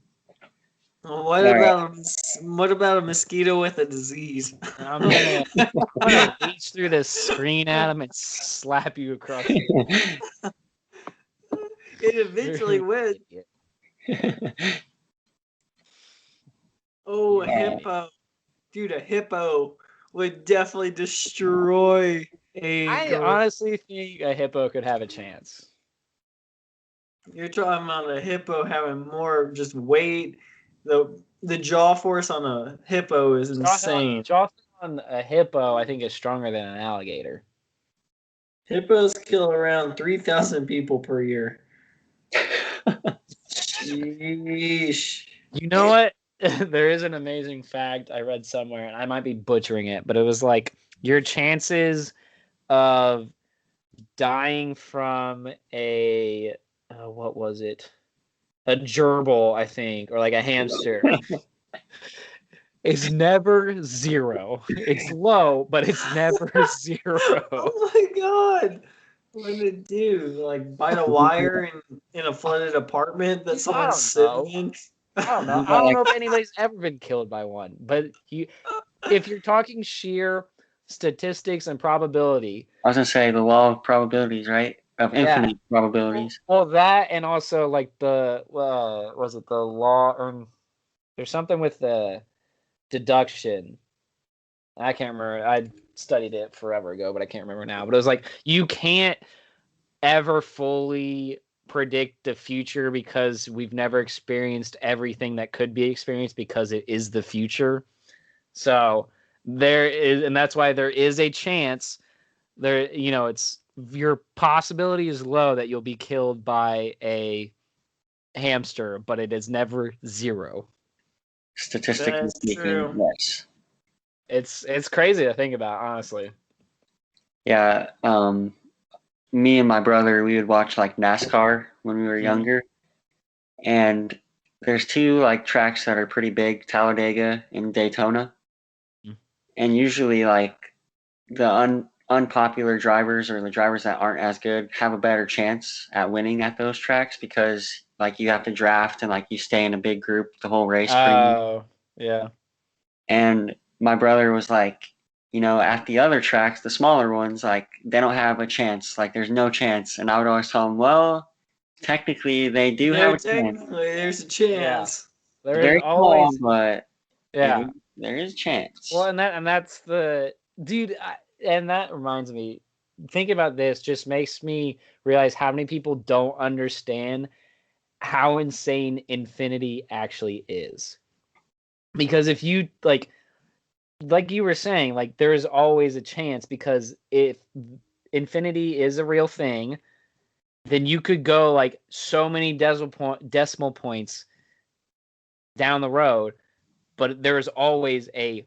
What about a mosquito with a disease? I'm gonna reach through this screen at him and slap you across the It eventually wins. Oh, a hippo. Dude, a hippo would definitely destroy a I gorilla. honestly think a hippo could have a chance. You're talking about a hippo having more just weight. The jaw force on a hippo is insane. Jaw on a hippo, I think, is stronger than an alligator. Hippos kill around 3,000 people per year. Sheesh. You know what? There is an amazing fact I read somewhere, and I might be butchering it, but it was like your chances of dying from a what was it? a gerbil, I think, or like a hamster, is never zero. It's low, but it's never zero. Oh my god. What did it do? Like bite a wire in a flooded apartment that someone's don't sitting in? I don't know. I But, don't like, know if anybody's ever been killed by one, but if you're talking sheer statistics and probability, I was gonna say the law of probabilities, right? Of yeah. infinite probabilities. Well, that and also like the was it the law or there's something with the deduction. I can't remember. I studied it forever ago, but I can't remember now. But it was like you can't ever fully predict the future because we've never experienced everything that could be experienced because it is the future. So there is, and that's why there is a chance there, it's your possibility is low that you'll be killed by a hamster, but it is never zero. Statistically That's speaking, true. yes. It's crazy to think about, honestly. Yeah. Me and my brother, we would watch like NASCAR when we were Mhm. younger, and there's two like tracks that are pretty big, Talladega and Daytona, Mhm. and usually like the unpopular drivers or the drivers that aren't as good have a better chance at winning at those tracks because like you have to draft and like you stay in a big group the whole race pretty much. Oh, yeah. And my brother was like, at the other tracks, the smaller ones, like they don't have a chance. Like there's no chance. And I would always tell him, well, technically they do have a chance. Technically, there's a chance. There is Very small, always, but yeah. there is a chance. Well, that's the dude, and that reminds me. Thinking about this just makes me realize how many people don't understand how insane infinity actually is. Because if you like you were saying, like there is always a chance because if infinity is a real thing, then you could go like so many decimal points down the road, but there is always a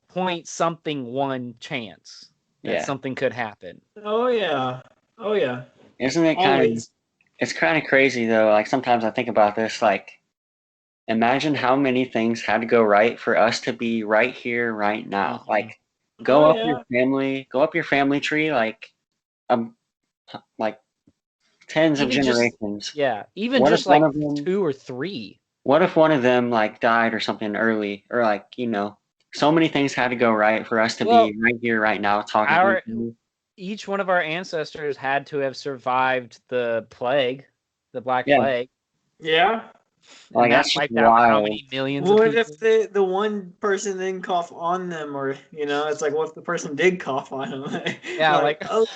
point something one chance that Yeah. something could happen. Oh yeah. Oh yeah. Isn't it kind of, Always. it's kind of crazy though. Like sometimes I think about this, like imagine how many things had to go right for us to be right here, right now. Mhm. Like Oh go yeah. up your family tree, like tens of Even just generations. even What just if one like of them, 2 or 3. what if one of them like died or something early, or like so many things had to go right for us to Well, be right here, right now, talking to our you. each one of our ancestors had to have survived the plague, the Black Yeah. Plague, Yeah. Like and that that's just wiped out how wild. many millions of What people? if the one person didn't cough on them, or it's like what if the person did cough on them? Yeah, like oh,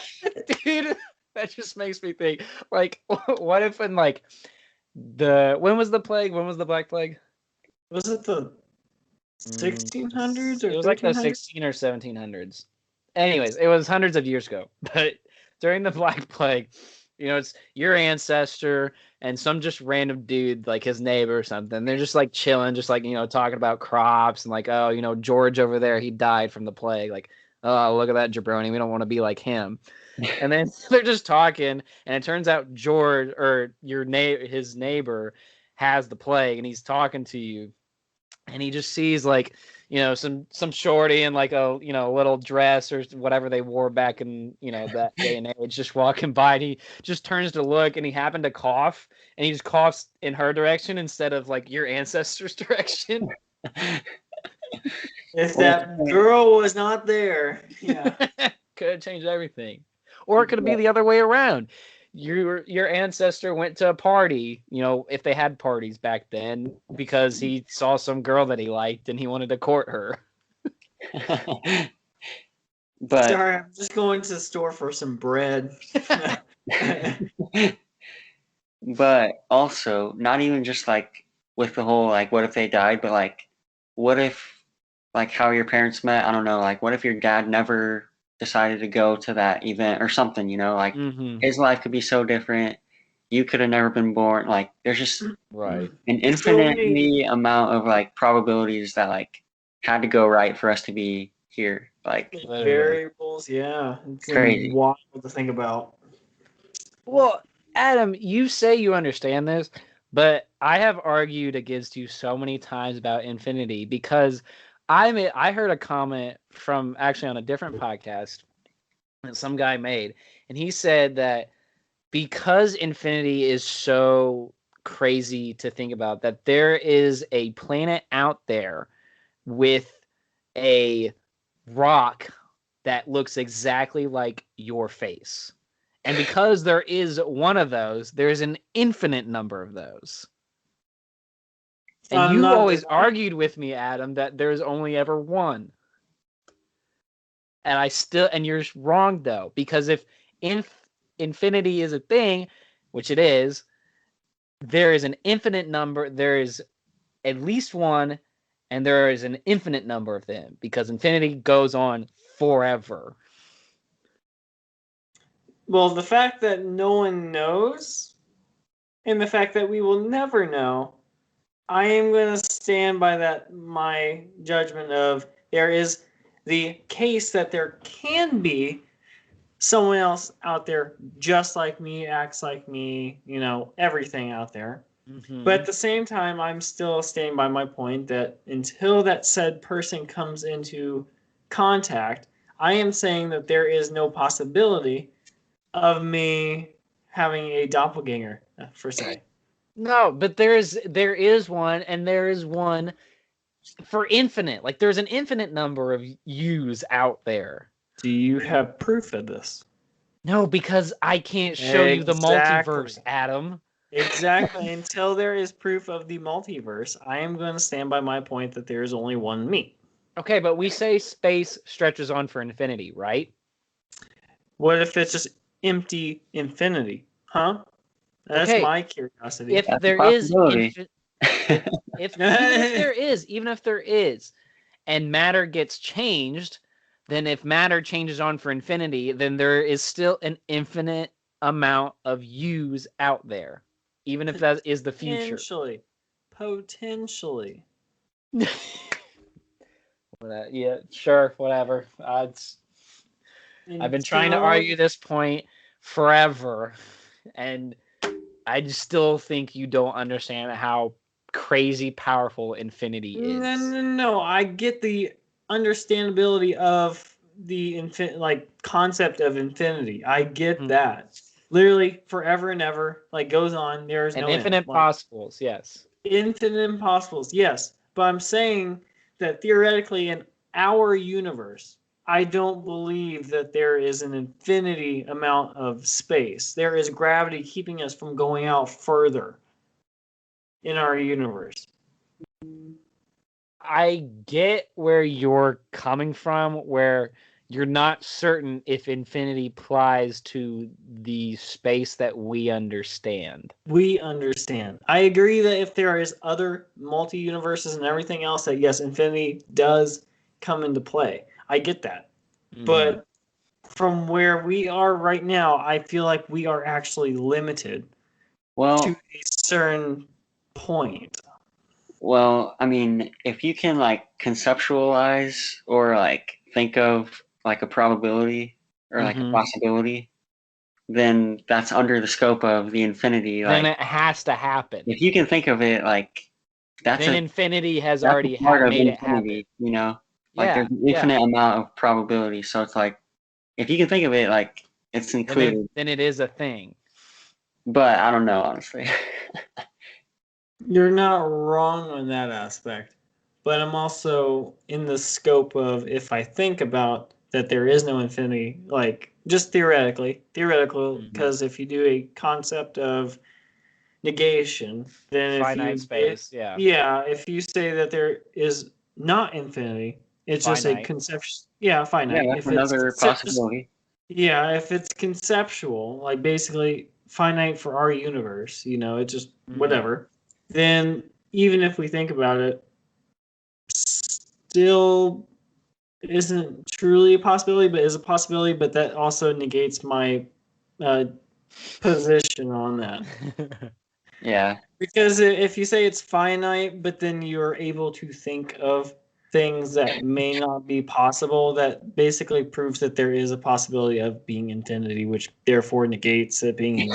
dude, that just makes me think. Like, what if in like when was the plague? When was the Black Plague? was it the 1600s or It was like the 1300s? 16 or 1700s. Anyways, it was hundreds of years ago. But during the Black Plague, it's your ancestor and some just random dude, like his neighbor or something. They're just like chilling, just like, talking about crops and like, oh, George over there, he died from the plague. Like, oh, look at that jabroni. We don't want to be like him. And then they're just talking, and it turns out George or his neighbor has the plague, and he's talking to you, and he just sees like some shorty in like a little dress or whatever they wore back in that day and age just walking by, and he just turns to look, and he happened to cough, and he just coughs in her direction instead of like your ancestors' direction. If that girl was not there, yeah. Could have changed everything. Or it could be the other way around. Your ancestor went to a party, if they had parties back then, because he saw some girl that he liked and he wanted to court her. But Sorry, I'm just going to the store for some bread. but also not even just like with the whole like what if they died, but like what if like how your parents met, I don't know, like what if your dad never decided to go to that event or something, like his life could be so different, you could have never been born. Like there's just Right. an infinitely amount of like probabilities that like had to go right for us to be here. Like Variables, yeah. It's crazy. wild to think about. Well, Adam, you say you understand this, But I have argued against you so many times about infinity because I heard a comment from actually on a different podcast that some guy made, and he said that because infinity is so crazy to think about, that there is a planet out there with a rock that looks exactly like your face. And because there is one of those, there's an infinite number of those. And I'm you not always denying- argued with me, Adam, that there's only ever one. And you're wrong though, because if infinity is a thing, which it is, there is an infinite number, there is at least one, and there is an infinite number of them, because infinity goes on forever. Well, the fact that no one knows, and the fact that we will never know, I am going to stand by that. My judgment of there is the case that there can be someone else out there just like me, acts like me, everything out there. Mm-hmm. But at the same time, I'm still standing by my point that until that said person comes into contact, I am saying that there is no possibility of me having a doppelganger, per se. No, but there is one, and there is one for infinite. Like there's an infinite number of yous out there. Do you have proof of this? No, because I can't show you the Exactly. multiverse, Adam. Exactly. Until there is proof of the multiverse, I am going to stand by my point that there is only one me. Okay, but we say space stretches on for infinity, right? What if it's just empty infinity? Huh? That's Okay. my curiosity. If That's a there is, possibility. even if there is, and matter gets changed, then if matter changes on for infinity, then there is still an infinite amount of yous out there, even if that is the future. Potentially. Yeah, sure, whatever. I've been trying to argue this point forever, and I just still think you don't understand how crazy powerful infinity is. No. I get the understandability of the concept of infinity. I get that. Literally forever and ever, goes on. There's And no infinite end. possibles, yes. Infinite impossibles, yes. But I'm saying that theoretically in our universe, I don't believe that there is an infinity amount of space. There is gravity keeping us from going out further in our universe. I get where you're coming from, where you're not certain if infinity applies to the space that we understand. We understand. I agree that if there is other multi-universes and everything else, that yes, infinity does come into play. I get that. Mm-hmm. But from where we are right now, I feel like we are actually limited to a certain point. Well, I mean, if you can conceptualize or think of a probability or a Mhm. possibility, then that's under the scope of the infinity. Then it has to happen. If you can think of it that's Then a infinity has that's already a part of made it infinity, happen. you know? Yeah, There's an infinite amount of probability. So it's if you can think of it it's included. then it is a thing. But I don't know, honestly. You're not wrong on that aspect. But I'm also in the scope of if I think about that there is no infinity, just theoretically, because if you do a concept of negation, then Finite space, yeah. Yeah, if you say that there is not infinity, it's just a Finite. conception. Yeah, finite. Yeah, that's another possibility. Yeah, if it's conceptual, basically finite for our universe, it's just whatever. Then even if we think about it, still isn't truly a possibility, but is a possibility. But that also negates my position on that. Yeah. Because if you say it's finite, but then you're able to think of things that may not be possible that basically proves that there is a possibility of being infinity, which therefore negates it being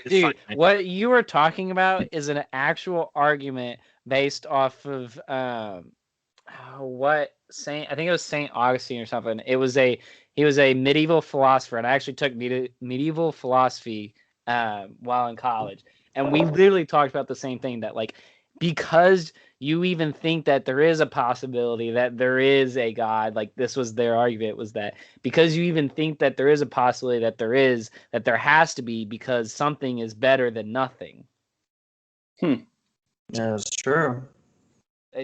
Dude, what you were talking about is an actual argument based off of what Saint, I think it was Saint Augustine or something. He was a medieval philosopher, and I actually took medieval philosophy while in college, and we literally talked about the same thing, that like, because you even think that there is a possibility that there is a God, like this was their argument, was that because you even think that there is a possibility that there has to be, because something is better than nothing. That's true.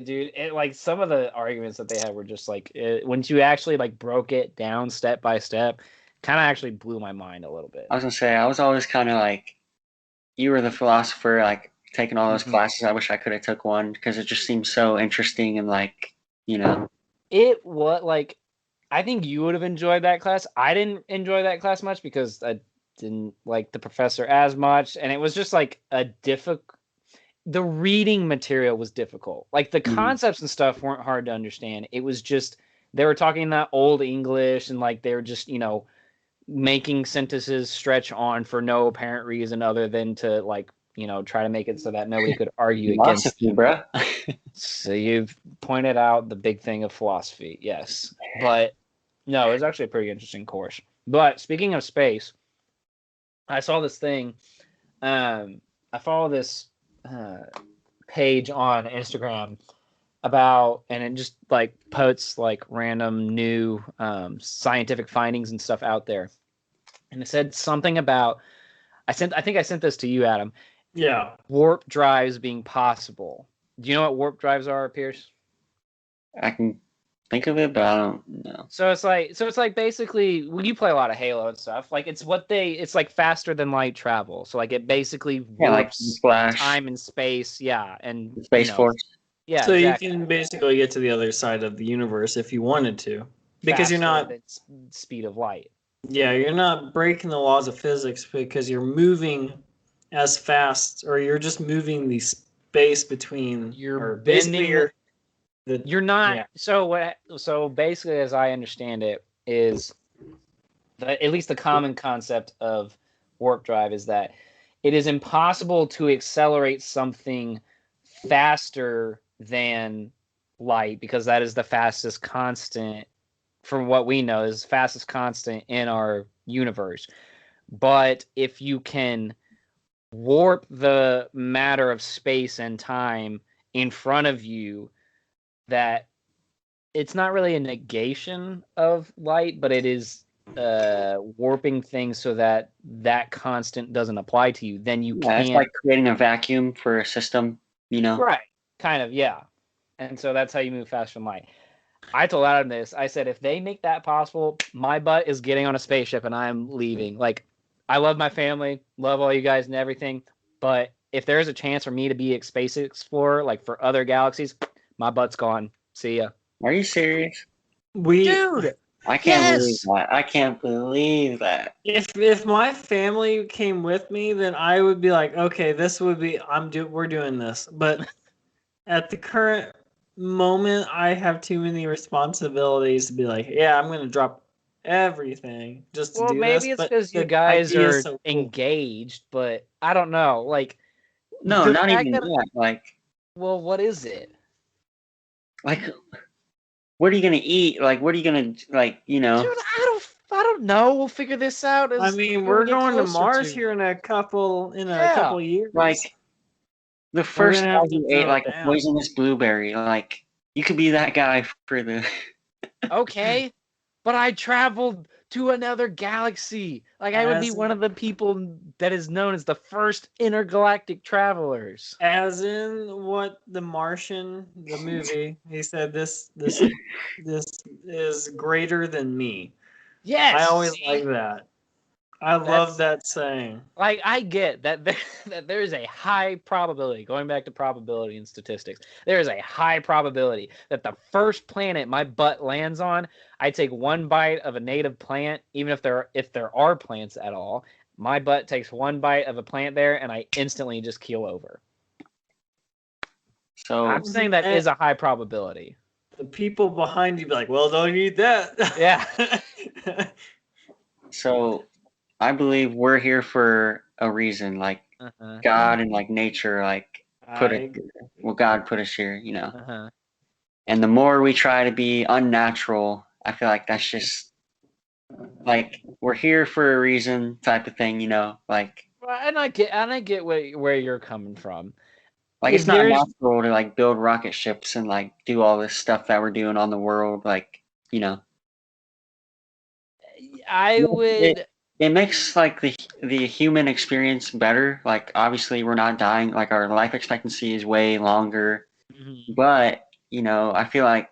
Dude, like some of the arguments that they had were just like, once you actually like broke it down step by step, kind of actually blew my mind a little bit. I was gonna say, I was always kind of like, you were the philosopher, like taking all those classes. I wish I could have took one because it just seems so interesting and like, you know. It was like, I think you would have enjoyed that class. I didn't enjoy that class much because I didn't like the professor as much, and it was just like a difficult. The reading material was difficult. Like the concepts and stuff weren't hard to understand. It was just they were talking that old English, and like they were just, you know, making sentences stretch on for no apparent reason other than to like, you know, try to make it so that nobody could argue against you, bro. So you've pointed out the big thing of philosophy, yes. But no, it was actually a pretty interesting course. But speaking of space, I saw this thing. I follow this page on Instagram about, and it just like posts like random new scientific findings and stuff out there. And it said something about, I think I sent this to you, Adam. Yeah. Warp drives being possible. Do you know what warp drives are, Pierce? I can think of it, but I don't know. So it's like basically, when you play a lot of Halo and stuff, like it's like faster than light travel. So like it basically warps time and space, and Space Force. Yeah. So exactly. You can basically get to the other side of the universe if you wanted to, because faster you're not than speed of light. Yeah, you're not breaking the laws of physics because you're moving as fast, or you're just moving the space between. You're bending. You're not. Yeah. So basically, as I understand it, is at least the common concept of warp drive is that it is impossible to accelerate something faster than light, because that is the fastest constant, from what we know, is the fastest constant in our universe. But if you can warp the matter of space and time in front of you, that it's not really a negation of light, but it is warping things so that that constant doesn't apply to you, then you can't. It's like creating a vacuum for a system, you know? Right. Kind of, yeah. And so that's how you move faster than light. I told Adam this. I said, if they make that possible, my butt is getting on a spaceship and I'm leaving. Like, I love my family, love all you guys and everything, but if there's a chance for me to be a space explorer, like for other galaxies, my butt's gone. See ya. Are you serious? Dude, I can't believe that. I can't believe that. If my family came with me, then I would be like, okay, this would be we're doing this. But at the current moment, I have too many responsibilities to be like, yeah, I'm going to drop everything just to do this. Well, maybe it's because you guys are so engaged, but I don't know. Like, no, not even that. Like, well, what is it? Like, what are you gonna eat? Like, what are you gonna, like, you know? Dude, I don't know. We'll figure this out. I mean, we're going to Mars here in a couple years. Like, the first guy who ate like a poisonous blueberry, like, you could be that guy for the. Okay, but I traveled to another galaxy. Like, I would be one of the people that is known as the first intergalactic travelers. As in what The Martian, the movie, he said this is greater than me. Yes. I always like that. I love that saying. Like, I get that that there is a high probability, going back to probability and statistics, there is a high probability that the first planet my butt lands on, I take one bite of a native plant, even if there are plants at all. My butt takes one bite of a plant there, and I instantly just keel over. So I'm saying that is a high probability. the people behind you be like, well, don't eat that. Yeah. So I believe we're here for a reason, like Uh-huh. God and like nature, like put I it. agree. Well, God put us here, you know. Uh-huh. And the more we try to be unnatural, I feel like that's just like we're here for a reason type of thing, you know. Well, and I get where you're coming from. Like If it's not there's natural to like build rocket ships and like do all this stuff that we're doing on the world, like, you know. I It would it makes like the human experience better. Like obviously we're not dying, like our life expectancy is way longer, Mhm. but you know, I feel like,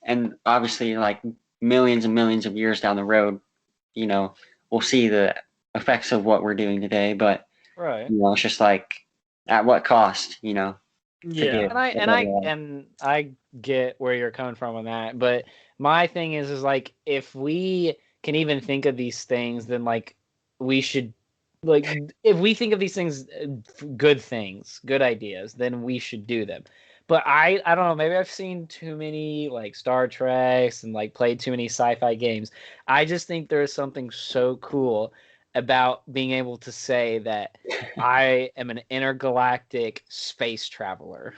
and obviously like millions and millions of years down the road, you know, we'll see the effects of what we're doing today, but Right. you know, it's just like at what cost, you know, to Yeah. give And I a and better I life. and I get where you're coming from on that, but my thing is like if we can even think of these things, then like we should like if we think of these things good things, good ideas, then we should do them. But I don't know, maybe I've seen too many like Star Treks and like played too many sci-fi games. I just think there's something so cool about being able to say that I am an intergalactic space traveler.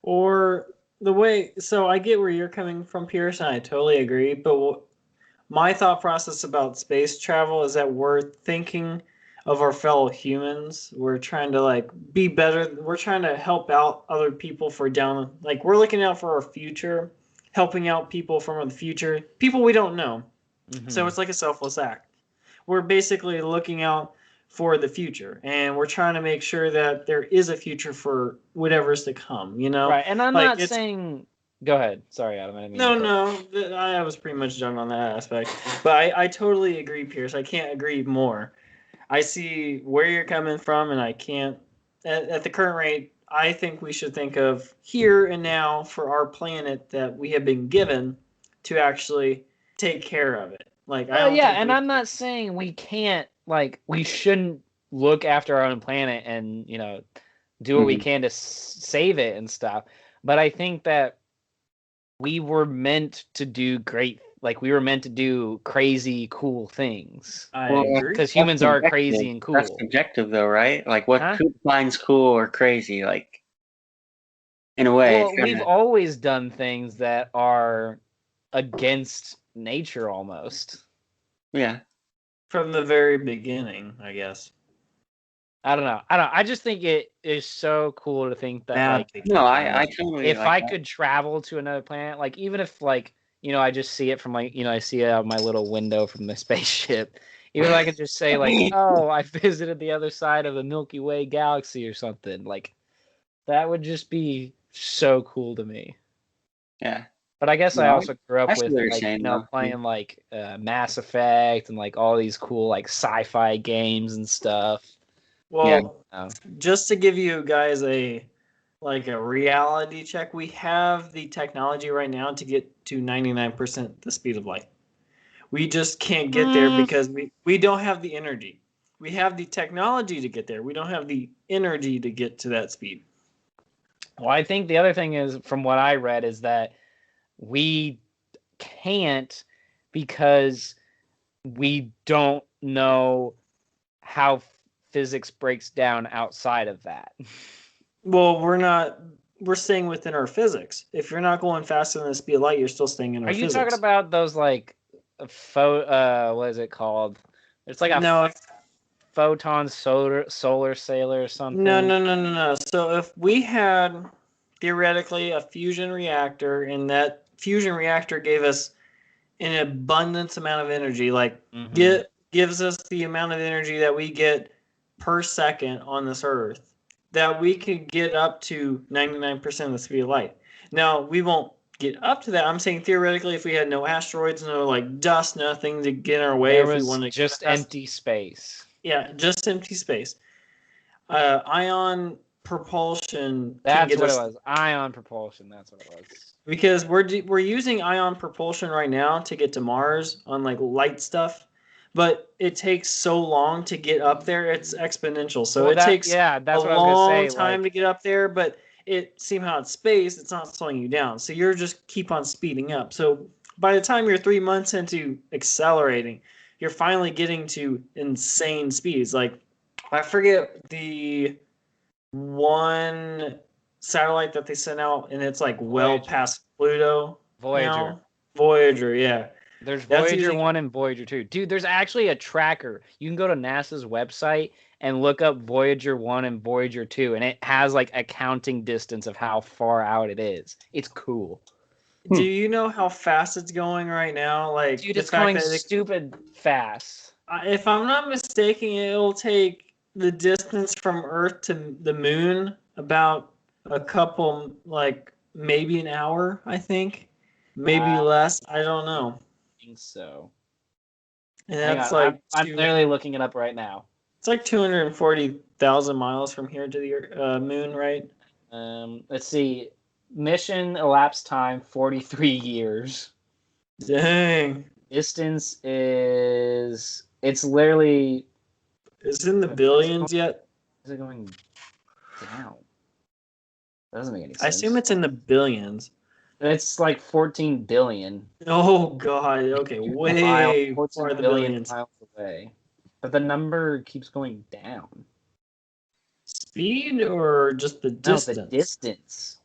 Or the way, so I get where you're coming from, Pierce, and I totally agree. But my thought process about space travel is that we're thinking of our fellow humans. We're trying to like be better. We're trying to help out other people for down, like we're looking out for our future, helping out people from the future, people we don't know. So it's like a selfless act. We're basically looking out for the future and we're trying to make sure that there is a future for whatever's to come, you know? Right, and I'm Like not it's saying. Go ahead. Sorry, Adam. I didn't mean to no, cut. no, I was pretty much done on that aspect. But I totally agree, Pierce. I can't agree more. I see where you're coming from, and I can't. At the current rate, I think we should think of here and now for our planet that we have been given to actually take care of it. Like, I Well, don't yeah, think and we. I'm not saying we can't. Like, we shouldn't look after our own planet and do what we Mhm. can to save it and stuff. But I think that we were meant to do great. Like, we were meant to do crazy, cool things. I Well, agree. Because that's humans are subjective. crazy and That's cool. subjective, though, right? Like, what Huh? who defines cool or crazy? Like, in a way, it's Well, kind we've of always done things that are against nature almost. yeah. From the very beginning, I guess. I don't know. I don't know. I just think it is so cool to think that Bad like beginning. No, I totally if like I that. could travel to another planet, like even if like I just see it from like I see it out of my little window from the spaceship. Even if I could just say like, oh, I visited the other side of the Milky Way galaxy or something, like that would just be so cool to me. Yeah. But I guess I No, also grew I up see with what you're like saying, though. playing like Mass Effect and like all these cool like sci-fi games and stuff. Yeah. Well, Oh. just to give you guys a reality check, we have the technology right now to get to 99% the speed of light. We just can't get there because we don't have the energy. We have the technology to get there. We don't have the energy to get to that speed. Well, I think the other thing is, from what I read, is that we can't because we don't know how physics breaks down outside of that. Well, we're staying within our physics. If you're not going faster than the speed of light, you're still staying in our Are you talking physics. about those like what is it called? It's like a No, photon solar sailor or no, something. no, no, no, no. So if we had theoretically a fusion reactor and that fusion reactor gave us an abundance amount of energy, like Mm-hmm. gives us the amount of energy that we get per second on this earth, that we could get up to 99% of the speed of light. Now, we won't get up to that. I'm saying theoretically, if we had no asteroids, no like dust, nothing to get in our way, There if we was wanted to get just fast, empty space. yeah, just empty space. Ion propulsion can That's get what it us was. Ion propulsion. That's what it was. because we're using ion propulsion right now to get to Mars on like light stuff, but it takes so long to get up there. It's exponential, so Well, it takes a that's what I was gonna long say. time to Like, get up there. But somehow it's space, it's not slowing you down. So you're just keep on speeding up. So by the time you're 3 months into accelerating, you're finally getting to insane speeds. Like I forget the one satellite that they sent out, and it's like well Voyager. past Pluto. Voyager. Now. Voyager, yeah. There's That's Voyager using- 1 and Voyager 2. Dude, there's actually a tracker. You can go to NASA's website and look up Voyager 1 and Voyager 2, and it has like a counting distance of how far out it is. It's cool. Do you know how fast it's going right now? Like, Dude, the it's fact going that stupid fast. if I'm not mistaken, it'll take the distance from Earth to the moon about a couple, like maybe an hour, I think. Maybe less. I don't know. I think so. And Hang that's on, like I'm literally looking it up right now. it's like 240,000 miles from here to the moon, right? Let's see. Mission elapsed time 43 years. Dang. Distance is it's literally Is it in the billions yet? is it going down? That doesn't make any sense. I assume it's in the billions. It's like 14 billion. Oh god, okay, way 14 far the billion billions. miles away. But the number keeps going down. Speed or just the distance? No, the distance.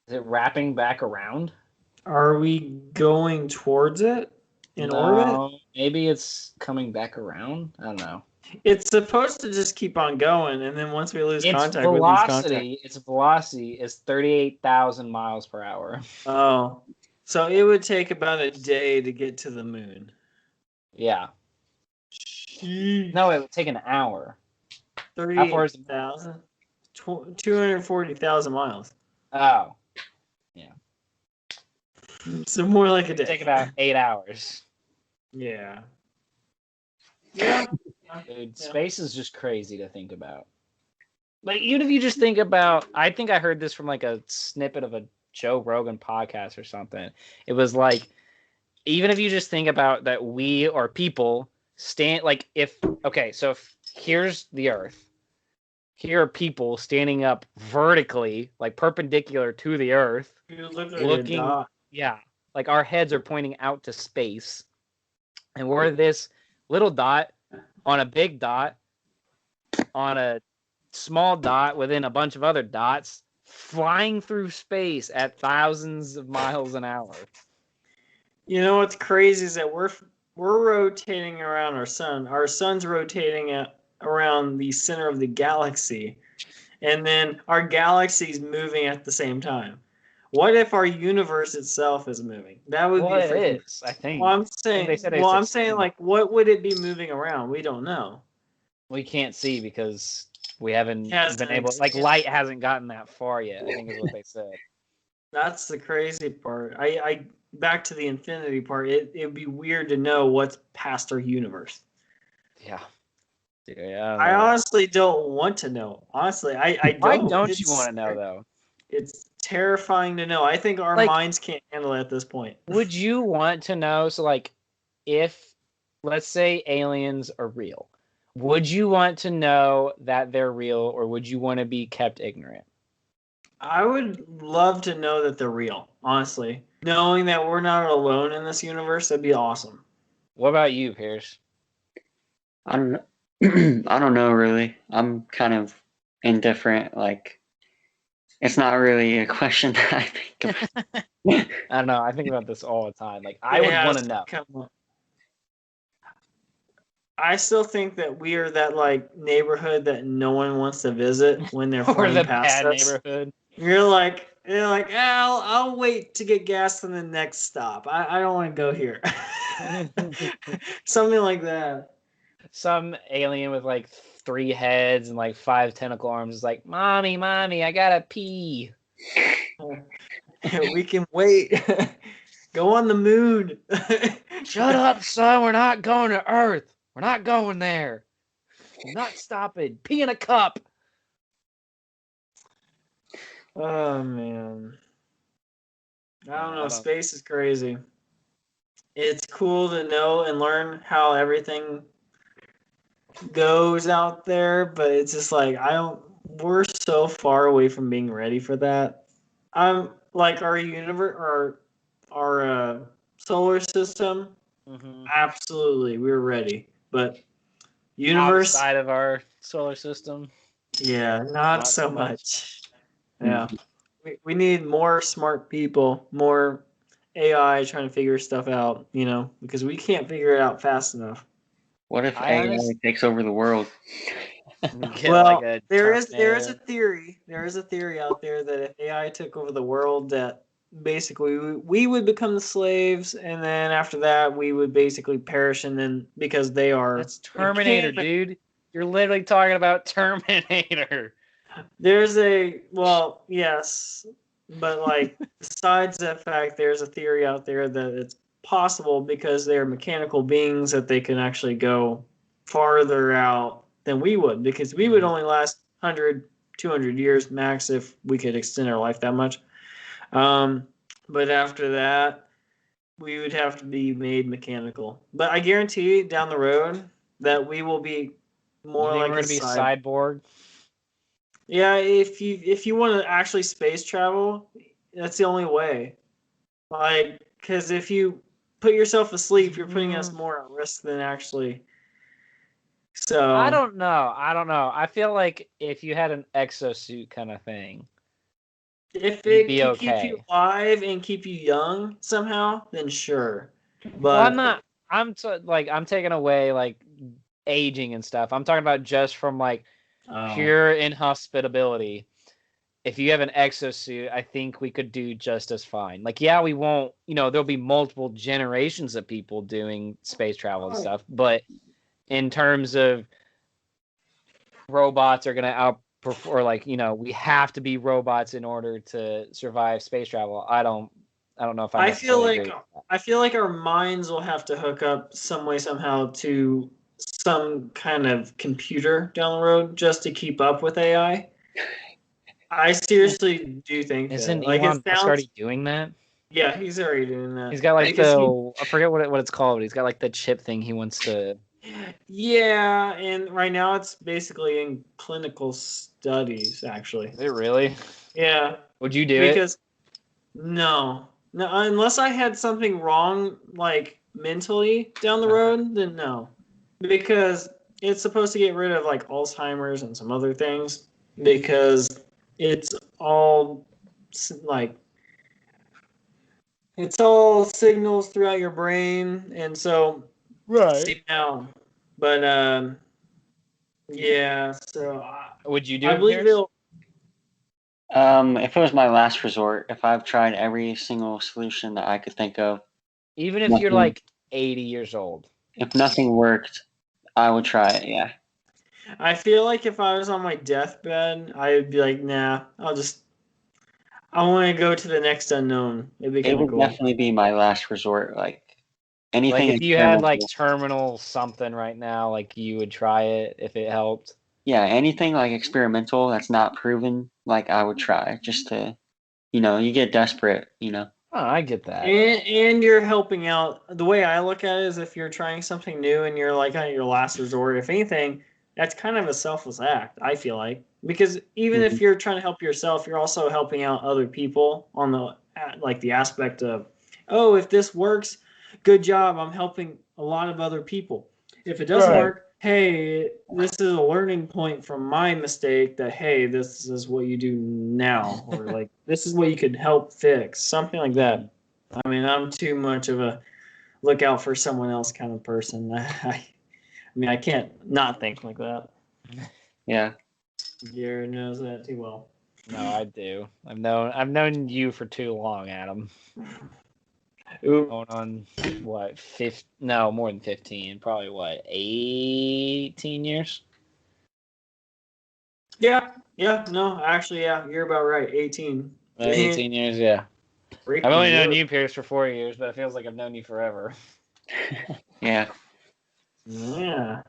Is it wrapping back around? Are we going towards it in orbit? No, maybe it's coming back around. I don't know. It's supposed to just keep on going, and then once we lose Its contact, we lose contact. velocity is 38,000 miles per hour. Oh, so it would take about a day to get to the moon. Yeah. No, it would take an hour. How far is it? 38,000? 240,000 miles. Oh, So more like a it day. would take about 8 hours. Yeah. Yeah. Dude, space is just crazy to think about. Like, even if you just think about, I think I heard this from like a snippet of a Joe Rogan podcast or something. It was like, even if you just think about that we or people stand, like so if here's the Earth, here are people standing up vertically, like perpendicular to the Earth, You look like looking, a dot. yeah, like our heads are pointing out to space, and we're this little dot on a big dot on a small dot within a bunch of other dots flying through space at thousands of miles an hour. You know what's crazy is that we're rotating around our sun. Our sun's rotating around the center of the galaxy, and then our galaxy's moving at the same time. What if our universe itself is moving? That would Well, be it freaking. is, I think. Well, I'm saying. they said it's Well, I'm saying extended. like, what would it be moving around? We don't know. We can't see because we haven't Hasn't been able, like, expanded. light hasn't gotten that far yet, I think is what they said. That's the crazy part. I back to the infinity part. It'd be weird to know what's past our universe. Yeah. Dude, yeah, I honestly don't want to know. Honestly, I don't. Why don't you It's- want to know, though? It's terrifying to know. I think our Like- minds can't handle it at this point. Would you want to know? So, like, if, let's say, aliens are real, would you want to know that they're real, or would you want to be kept ignorant? I would love to know that they're real, honestly. Knowing that we're not alone in this universe, that'd be awesome. What about you, Pierce? I don't know. I don't know really. I'm kind of indifferent. Like, it's not really a question that I think about. I don't know. I think about this all the time. Like, I would Yeah, want to know. come on. I still think that we are that like neighborhood that no one wants to visit when they're Or flying the past bad us. neighborhood. You're like, I'll wait to get gas in the next stop. I don't want to go here. Something like that. Some alien with like 3 heads and like 5 tentacle arms is like, mommy, I gotta pee. We can wait. Go on the moon. Shut up, son. We're not going to Earth. We're not going there. I'm not stopping. Pee in a cup. Oh man. I don't know. I don't- Space is crazy. It's cool to know and learn how everything goes out there, but it's just like I don't we're so far away from being ready for that. Like our universe, our solar system. Mm-hmm. Absolutely, we're ready. But universe, Outside of our solar system. yeah, not so much. Yeah, Mhm. we need more smart people, more AI trying to figure stuff out. Because we can't figure it out fast enough. What if I AI takes over the world? Get Well, like a there is a Terminator. theory. There is a theory out there that if AI took over the world, that basically we would become the slaves, and then after that we would basically perish, and then because they are That's Terminator, mechanic. dude. You're literally talking about Terminator. Well, yes, but like besides that fact, there's a theory out there that it's possible because they are mechanical beings that they can actually go farther out than we would because we would Mhm. only last 100, 200 years max if we could extend our life that much. Um, but after that, we would have to be made mechanical. But I guarantee down the road that we will be You more think like we're a gonna be cyborg. cyborg? Yeah, if you want to actually space travel, that's the only way. Like, because if you put yourself asleep, you're putting us Mm, more at risk than actually. I So don't know. I don't know. I feel like if you had an exosuit kind of thing, if you'd it be could keep you okay. alive and keep you young somehow, then sure. Well, I'm But not. I'm taking away like aging and stuff. I'm talking about just from like oh, pure inhospitability. If you have an exosuit, I think we could do just as fine. Like, yeah, we won't. There'll be multiple generations of people doing space travel and stuff, but in terms of robots are going to outperform, or like we have to be robots in order to survive space travel. I don't know if I I feel necessarily agree like with that. I feel like our minds will have to hook up some way somehow to some kind of computer down the road just to keep up with AI. I seriously do think that. Isn't Like it Elon Musk sounds. already doing that? Yeah, he's already doing that. He's got like Because he. I forget what it's called. But he's got like the chip thing he wants to. Yeah, and right now it's basically in clinical studies, actually. Is it really? Yeah, Would you do it? because no, unless I had something wrong, like mentally down the road, then no, because it's supposed to get rid of like Alzheimer's and some other things because it's all like it's all signals throughout your brain, and so Right. deep down. But yeah, so Would you do I it, believe Pierce? they'll. If it was my last resort, if I've tried every single solution that I could think of, Even if you're nothing, like 80 years old. if nothing worked, I would try it. Yeah, I feel like if I was on my deathbed, I would be like, nah, I want to go to the next unknown. It'd be it kind of would cool. definitely be my last resort. Like Like anything if you had like experimental. terminal something right now, like you would try it if it helped. Yeah, anything like experimental that's not proven, like I would try just to, you get desperate. Oh, I get that. And you're helping out. The way I look at it is if you're trying something new and you're like at your last resort, if anything, that's kind of a selfless act, I feel like. Because even Mhm. if you're trying to help yourself, you're also helping out other people on the aspect of, oh, if this works, good job. I'm helping a lot of other people. If it doesn't Right. work, hey, this is a learning point from my mistake that hey, this is what you do now, or like this is what you could help fix, something like that. I mean, I'm too much of a look out for someone else kind of person. I mean, I can't not think like that. Yeah. Jared knows that too well. No, I do. I've known you for too long, Adam. Ooh, Going on what, no, more than 15. Probably what, 18 years? yeah, no, actually, yeah, you're about right. 18. 18 years, yeah. I've only Freaking known wood. you, Pierce, for 4 years, but it feels like I've known you forever. Yeah. Yeah.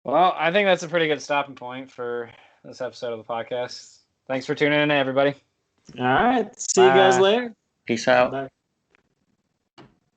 Well, I think that's a pretty good stopping point for this episode of the podcast. Thanks for tuning in, everybody. All right. See you guys Bye. later. Peace out. Bye.